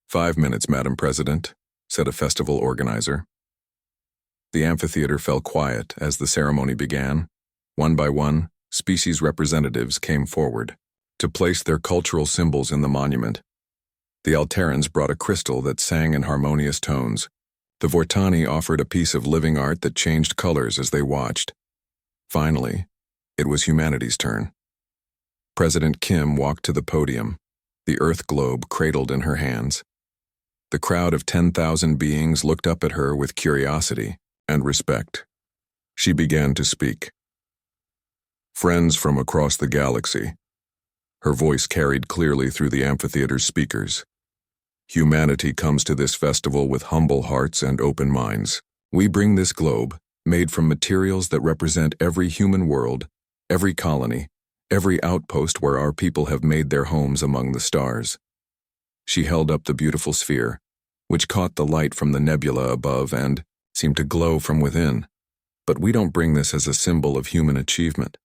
5 minutes, Madam President, said a festival organizer. The amphitheater fell quiet as the ceremony began. One by one, species representatives came forward to place their cultural symbols in the monument. The Alterans brought a crystal that sang in harmonious tones, The Vortani offered a piece of living art that changed colors as they watched. Finally, it was humanity's turn. President Kim walked to the podium, the Earth globe cradled in her hands. The crowd of 10,000 beings looked up at her with curiosity and respect. She began to speak. Friends from across the galaxy. Her voice carried clearly through the amphitheater's speakers. Humanity comes to this festival with humble hearts and open minds. We bring this globe, made from materials that represent every human world, every colony, every outpost where our people have made their homes among the stars. She held up the beautiful sphere, which caught the light from the nebula above and seemed to glow from within. But we don't bring this as a symbol of human achievement.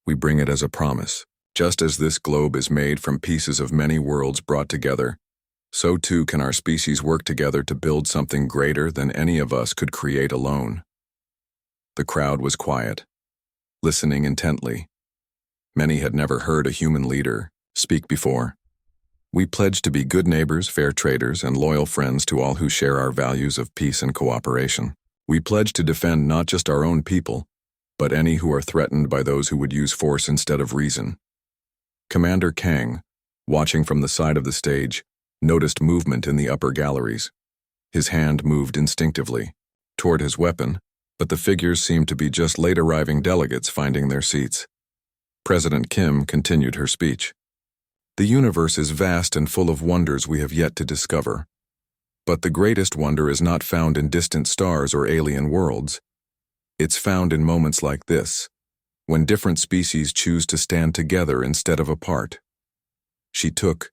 We bring it as a promise. Just as this globe is made from pieces of many worlds brought together, so too can our species work together to build something greater than any of us could create alone. The crowd was quiet, listening intently. Many had never heard a human leader speak before. We pledge to be good neighbors, fair traders, and loyal friends to all who share our values of peace and cooperation. We pledge to defend not just our own people, but any who are threatened by those who would use force instead of reason. Commander Kang, watching from the side of the stage, noticed movement in the upper galleries. His hand moved instinctively toward his weapon, but the figures seemed to be just late-arriving delegates finding their seats. President Kim continued her speech. The universe is vast and full of wonders we have yet to discover. But the greatest wonder is not found in distant stars or alien worlds. It's found in moments like this, when different species choose to stand together instead of apart. She took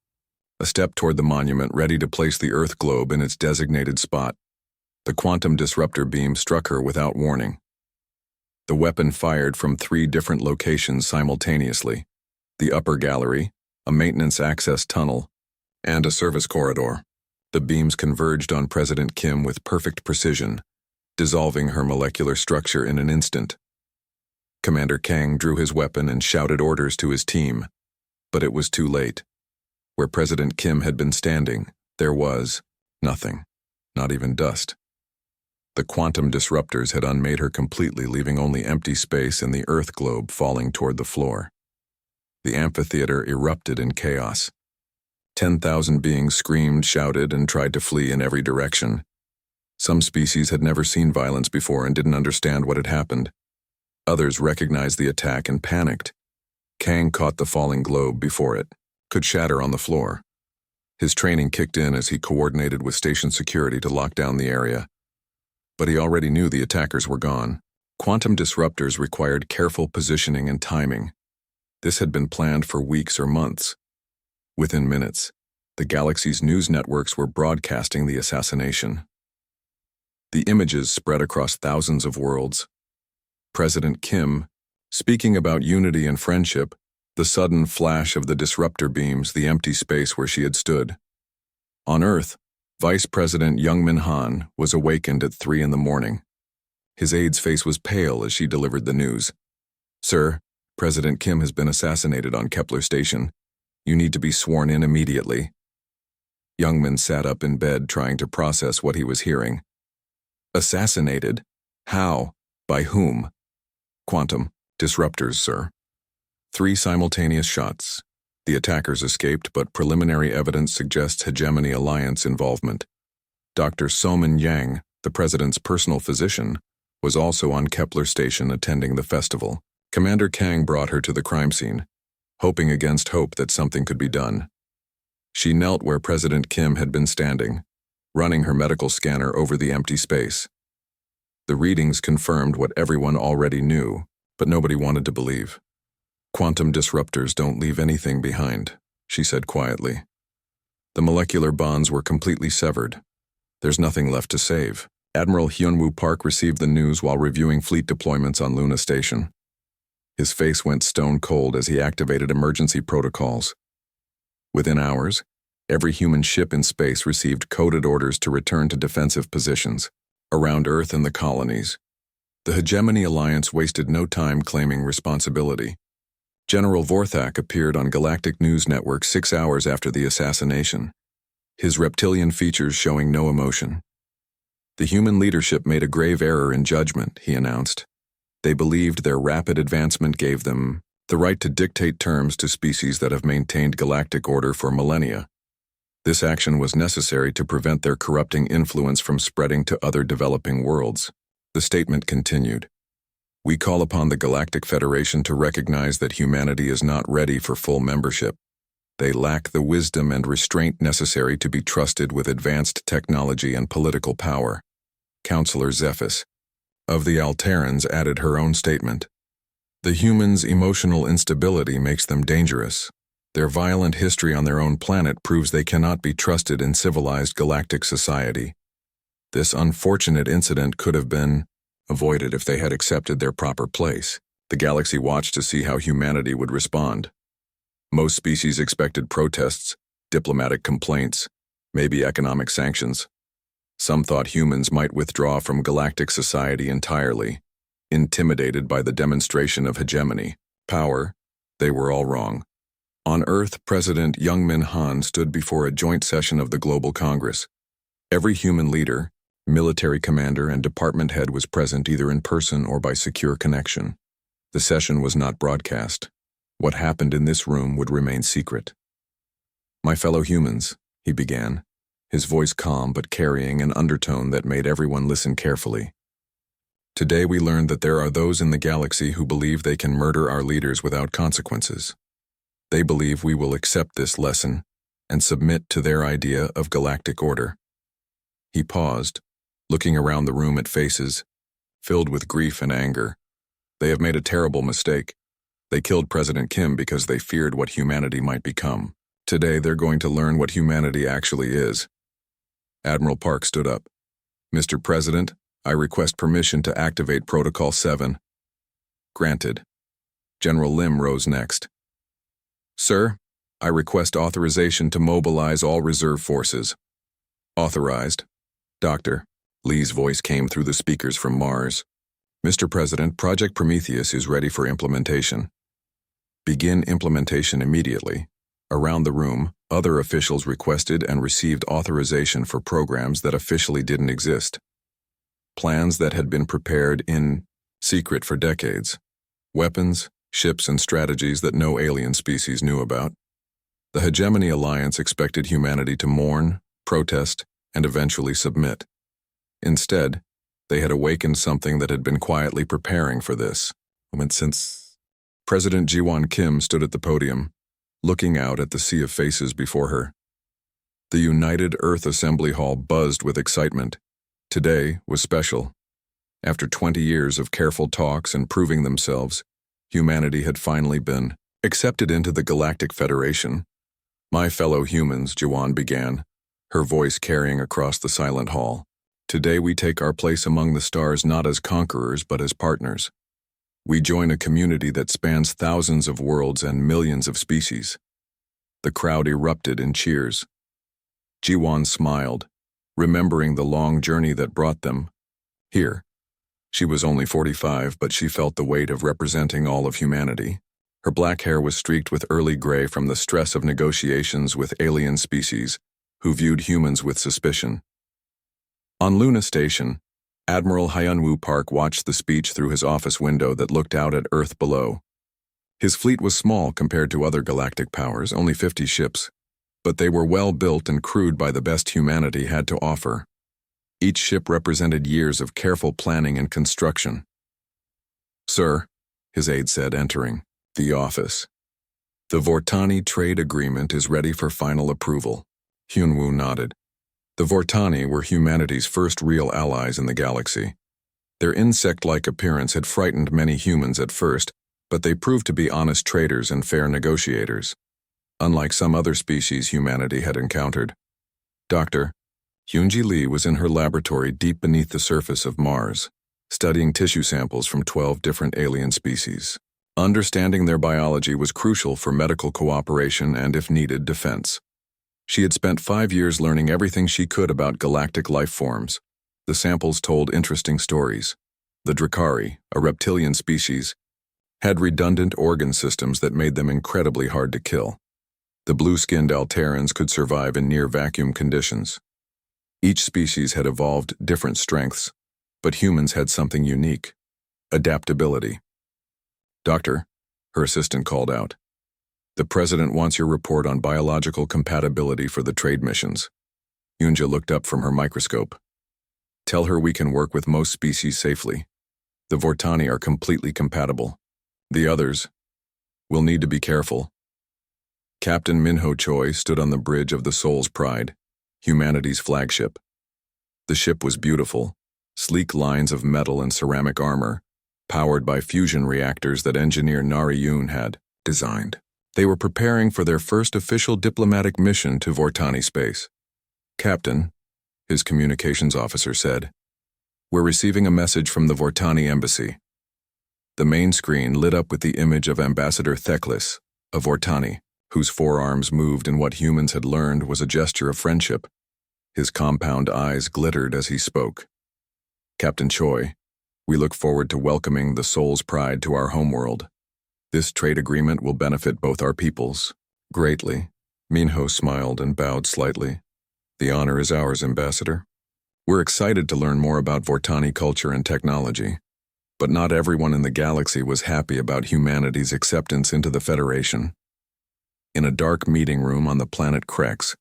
a step toward the monument, ready to place the Earth globe in its designated spot. The quantum disruptor beam struck her without warning. The weapon fired from 3 different locations simultaneously: the upper gallery, a maintenance access tunnel, and a service corridor. The beams converged on President Kim with perfect precision, dissolving her molecular structure in an instant. Commander Kang drew his weapon and shouted orders to his team, but it was too late. Where President Kim had been standing, there was nothing, not even dust. The quantum disruptors had unmade her completely, leaving only empty space and the Earth globe falling toward the floor. The amphitheater erupted in chaos. 10,000 beings screamed, shouted, and tried to flee in every direction. Some species had never seen violence before and didn't understand what had happened. Others recognized the attack and panicked. Kang caught the falling globe before it could shatter on the floor. His training kicked in as he coordinated with station security to lock down the area. But he already knew the attackers were gone. Quantum disruptors required careful positioning and timing. This had been planned for weeks or months. Within minutes, the galaxy's news networks were broadcasting the assassination. The images spread across thousands of worlds. President Kim, speaking about unity and friendship, the sudden flash of the disruptor beams, the empty space where she had stood. On Earth, Vice President Youngmin Han was awakened at 3 a.m. His aide's face was pale as she delivered the news. "Sir, President Kim has been assassinated on Kepler Station. You need to be sworn in immediately." Youngmin sat up in bed, trying to process what he was hearing. Assassinated? How? By whom? Quantum disruptors, sir. 3 simultaneous shots. The attackers escaped, but preliminary evidence suggests Hegemony Alliance involvement. Dr. Soman Yang, the president's personal physician, was also on Kepler Station attending the festival. Commander Kang brought her to the crime scene, hoping against hope that something could be done. She knelt where President Kim had been standing, running her medical scanner over the empty space. The readings confirmed what everyone already knew, but nobody wanted to believe. "Quantum disruptors don't leave anything behind," she said quietly. "The molecular bonds were completely severed. There's nothing left to save." Admiral Hyunwoo Park received the news while reviewing fleet deployments on Luna Station. His face went stone cold as he activated emergency protocols. Within hours, every human ship in space received coded orders to return to defensive positions around Earth and the colonies. The Hegemony Alliance wasted no time claiming responsibility. General Vorthak appeared on Galactic News Network 6 hours after the assassination, his reptilian features showing no emotion. The human leadership made a grave error in judgment, he announced. They believed their rapid advancement gave them the right to dictate terms to species that have maintained galactic order for millennia. This action was necessary to prevent their corrupting influence from spreading to other developing worlds. The statement continued. We call upon the Galactic Federation to recognize that humanity is not ready for full membership. They lack the wisdom and restraint necessary to be trusted with advanced technology and political power. Counselor Zephys of the Alterans added her own statement. The humans' emotional instability makes them dangerous. Their violent history on their own planet proves they cannot be trusted in civilized galactic society. This unfortunate incident could have been avoided if they had accepted their proper place. The galaxy watched to see how humanity would respond. Most species expected protests, diplomatic complaints, maybe economic sanctions. Some thought humans might withdraw from galactic society entirely. Intimidated by the demonstration of hegemony, power, they were all wrong. On Earth, President Youngmin Han stood before a joint session of the Global Congress. Every human leader, military commander, and department head was present either in person or by secure connection. The session was not broadcast. What happened in this room would remain secret. My fellow humans, he began, his voice calm but carrying an undertone that made everyone listen carefully. Today we learned that there are those in the galaxy who believe they can murder our leaders without consequences. They believe we will accept this lesson and submit to their idea of galactic order. He paused, looking around the room at faces filled with grief and anger. They have made a terrible mistake. They killed President Kim because they feared what humanity might become. Today they're going to learn what humanity actually is. Admiral Park stood up. Mr. President, I request permission to activate Protocol 7. Granted. General Lim rose next. Sir, I request authorization to mobilize all reserve forces. Authorized. Doctor. Lee's voice came through the speakers from Mars. Mr. President, Project Prometheus is ready for implementation. Begin implementation immediately. Around the room, other officials requested and received authorization for programs that officially didn't exist. Plans that had been prepared in secret for decades. Weapons, ships, and strategies that no alien species knew about. The Hegemony Alliance expected humanity to mourn, protest, and eventually submit. Instead, they had awakened something that had been quietly preparing for this moment since. President Ji-won Kim stood at the podium, looking out at the sea of faces before her. The United Earth Assembly Hall buzzed with excitement. Today was special. After 20 years of careful talks and proving themselves, humanity had finally been accepted into the Galactic Federation. My fellow humans, Ji-won began, her voice carrying across the silent hall. Today we take our place among the stars not as conquerors but as partners. We join a community that spans thousands of worlds and millions of species. The crowd erupted in cheers. Ji-won smiled, remembering the long journey that brought them here. She was only 45, but she felt the weight of representing all of humanity. Her black hair was streaked with early gray from the stress of negotiations with alien species who viewed humans with suspicion. On Luna Station, Admiral Hyunwoo Park watched the speech through his office window that looked out at Earth below. His fleet was small compared to other galactic powers, only 50 ships, but they were well built and crewed by the best humanity had to offer. Each ship represented years of careful planning and construction. Sir, his aide said, entering the office. The Vortani trade agreement is ready for final approval. Hyunwoo nodded. The Vortani were humanity's first real allies in the galaxy. Their insect-like appearance had frightened many humans at first, but they proved to be honest traders and fair negotiators. Unlike some other species humanity had encountered. Dr. Hyunji Lee was in her laboratory deep beneath the surface of Mars, studying tissue samples from 12 different alien species. Understanding their biology was crucial for medical cooperation and, if needed, defense. She had spent 5 years learning everything she could about galactic life forms. The samples told interesting stories. The Drakari, a reptilian species, had redundant organ systems that made them incredibly hard to kill. The blue-skinned Alterans could survive in near-vacuum conditions. Each species had evolved different strengths, but humans had something unique: adaptability. "Doctor," her assistant called out, "the president wants your report on biological compatibility for the trade missions." Yunja looked up from her microscope. "Tell her we can work with most species safely. The Vortani are completely compatible. The others will need to be careful." Captain Minho Choi stood on the bridge of the Soul's Pride, humanity's flagship. The ship was beautiful, sleek lines of metal and ceramic armor, powered by fusion reactors that engineer Narration had designed. They were preparing for their first official diplomatic mission to Vortani space. "Captain," his communications officer said, "we're receiving a message from the Vortani embassy." The main screen lit up with the image of Ambassador Theklis, a Vortani, whose forearms moved in what humans had learned was a gesture of friendship. His compound eyes glittered as he spoke. "Captain Choi, we look forward to welcoming the Soul's Pride to our homeworld. This trade agreement will benefit both our peoples greatly." Minho smiled and bowed slightly. "The honor is ours, Ambassador. We're excited to learn more about Vortani culture and technology, but not everyone in the galaxy was happy about humanity's acceptance into the Federation." In a dark meeting room on the planet Krex,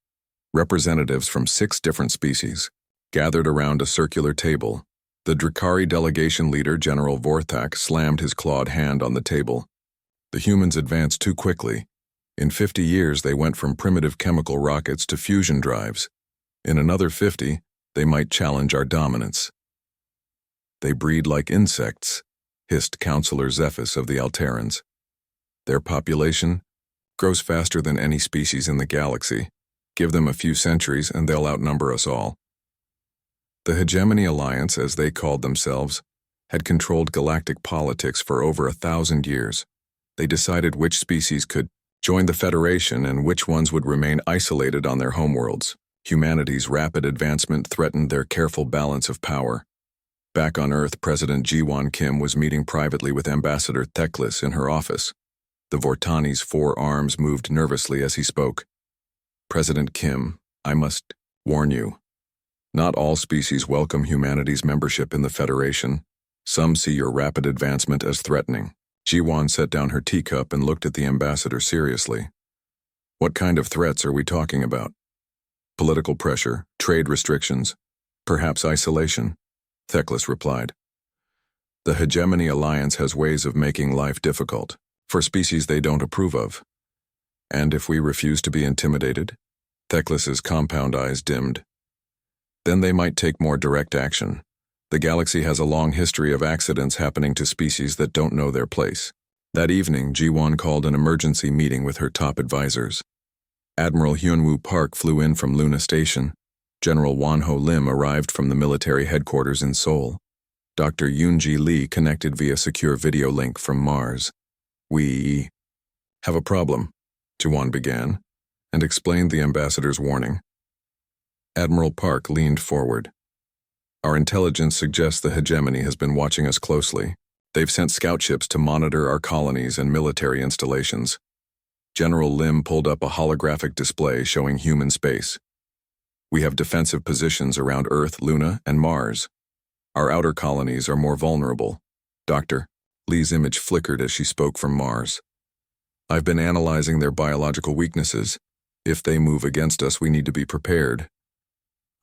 representatives from 6 different species gathered around a circular table. The Drakari delegation leader, General Vorthak, slammed his clawed hand on the table. "The humans advanced too quickly. In 50 years, they went from primitive chemical rockets to fusion drives. In another 50, they might challenge our dominance." "They breed like insects," hissed Counselor Zephys of the Alterans. "Their population grows faster than any species in the galaxy. Give them a few centuries and they'll outnumber us all." The Hegemony Alliance, as they called themselves, had controlled galactic politics for over 1,000 years. They decided which species could join the Federation and which ones would remain isolated on their homeworlds. Humanity's rapid advancement threatened their careful balance of power. Back on Earth, President Ji-won Kim was meeting privately with Ambassador Theklis in her office. The Vortani's 4 arms moved nervously as he spoke. "President Kim, I must warn you. Not all species welcome humanity's membership in the Federation. Some see your rapid advancement as threatening." Ji-won set down her teacup and looked at the ambassador seriously. "What kind of threats are we talking about? Political pressure, trade restrictions, perhaps isolation?" Theklis replied. "The Hegemony Alliance has ways of making life difficult for species they don't approve of. And if we refuse to be intimidated?" Theklis's compound eyes dimmed. "Then they might take more direct action. The galaxy has a long history of accidents happening to species that don't know their place." That evening, Ji-won called an emergency meeting with her top advisors. Admiral Hyunwoo Park flew in from Luna Station. General Won-ho Lim arrived from the military headquarters in Seoul. Dr. Yoon-ji Lee connected via secure video link from Mars. "We have a problem," Ji-won began, and explained the ambassador's warning. Admiral Park leaned forward. "Our intelligence suggests the hegemony has been watching us closely. They've sent scout ships to monitor our colonies and military installations." General Lim pulled up a holographic display showing human space. "We have defensive positions around Earth, Luna, and Mars. Our outer colonies are more vulnerable." Dr. Lee's image flickered as she spoke from Mars. "I've been analyzing their biological weaknesses. If they move against us, we need to be prepared."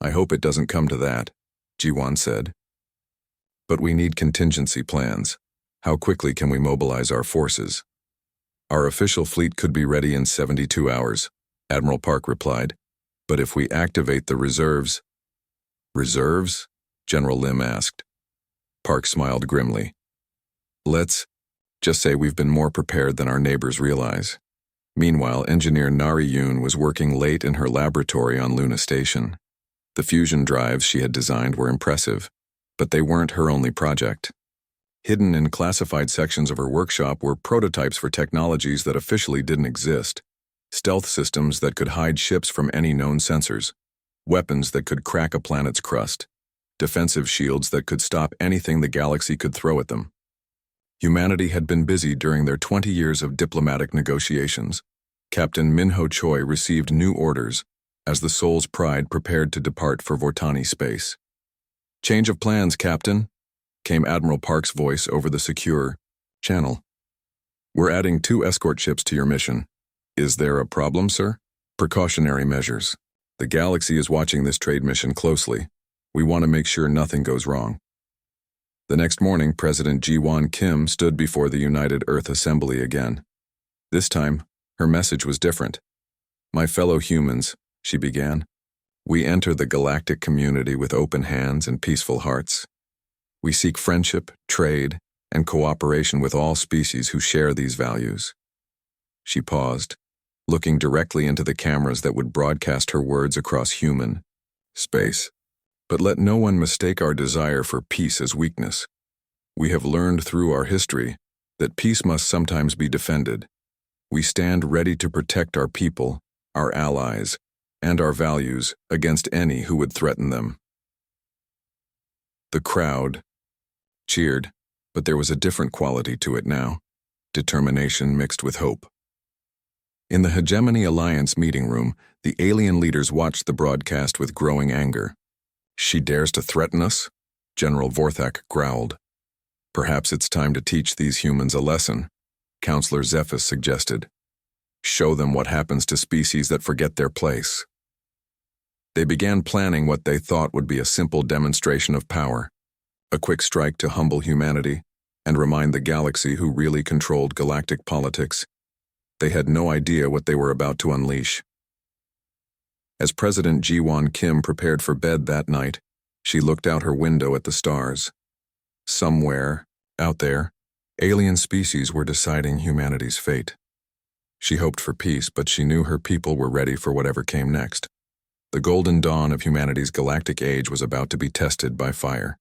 "I hope it doesn't come to that," Ji-won said. "But we need contingency plans. How quickly can we mobilize our forces?" "Our official fleet could be ready in 72 hours, Admiral Park replied. "But if we activate the reserves—" "Reserves?" General Lim asked. Park smiled grimly. "Let's just say we've been more prepared than our neighbors realize." Meanwhile, engineer Narration was working late in her laboratory on Luna Station. The fusion drives she had designed were impressive, but they weren't her only project. Hidden in classified sections of her workshop were prototypes for technologies that officially didn't exist. Stealth systems that could hide ships from any known sensors. Weapons that could crack a planet's crust. Defensive shields that could stop anything the galaxy could throw at them. Humanity had been busy during their 20 years of diplomatic negotiations. Captain Minho Choi received new orders, as the Soul's Pride prepared to depart for Vortani space. "Change of plans, Captain," came Admiral Park's voice over the secure channel. "We're adding 2 escort ships to your mission. Is there a problem, sir?" "Precautionary measures. The galaxy is watching this trade mission closely. We want to make sure nothing goes wrong." The next morning, President Ji-won Kim stood before the United Earth Assembly again. This time, her message was different. "My fellow humans," she began, "we enter the galactic community with open hands and peaceful hearts. We seek friendship, trade, and cooperation with all species who share these values." She paused, looking directly into the cameras that would broadcast her words across human space. "But let no one mistake our desire for peace as weakness. We have learned through our history that peace must sometimes be defended. We stand ready to protect our people, our allies, and our values against any who would threaten them." The crowd cheered, but there was a different quality to it now, determination mixed with hope. In the Hegemony Alliance meeting room, the alien leaders watched the broadcast with growing anger. "She dares to threaten us?" General Vorthak growled. "Perhaps it's time to teach these humans a lesson," Counselor Zephys suggested. "Show them what happens to species that forget their place." They began planning what they thought would be a simple demonstration of power, a quick strike to humble humanity and remind the galaxy who really controlled galactic politics. They had no idea what they were about to unleash. As President Ji-won Kim prepared for bed that night, she looked out her window at the stars. Somewhere, out there, alien species were deciding humanity's fate. She hoped for peace, but she knew her people were ready for whatever came next. The golden dawn of humanity's galactic age was about to be tested by fire.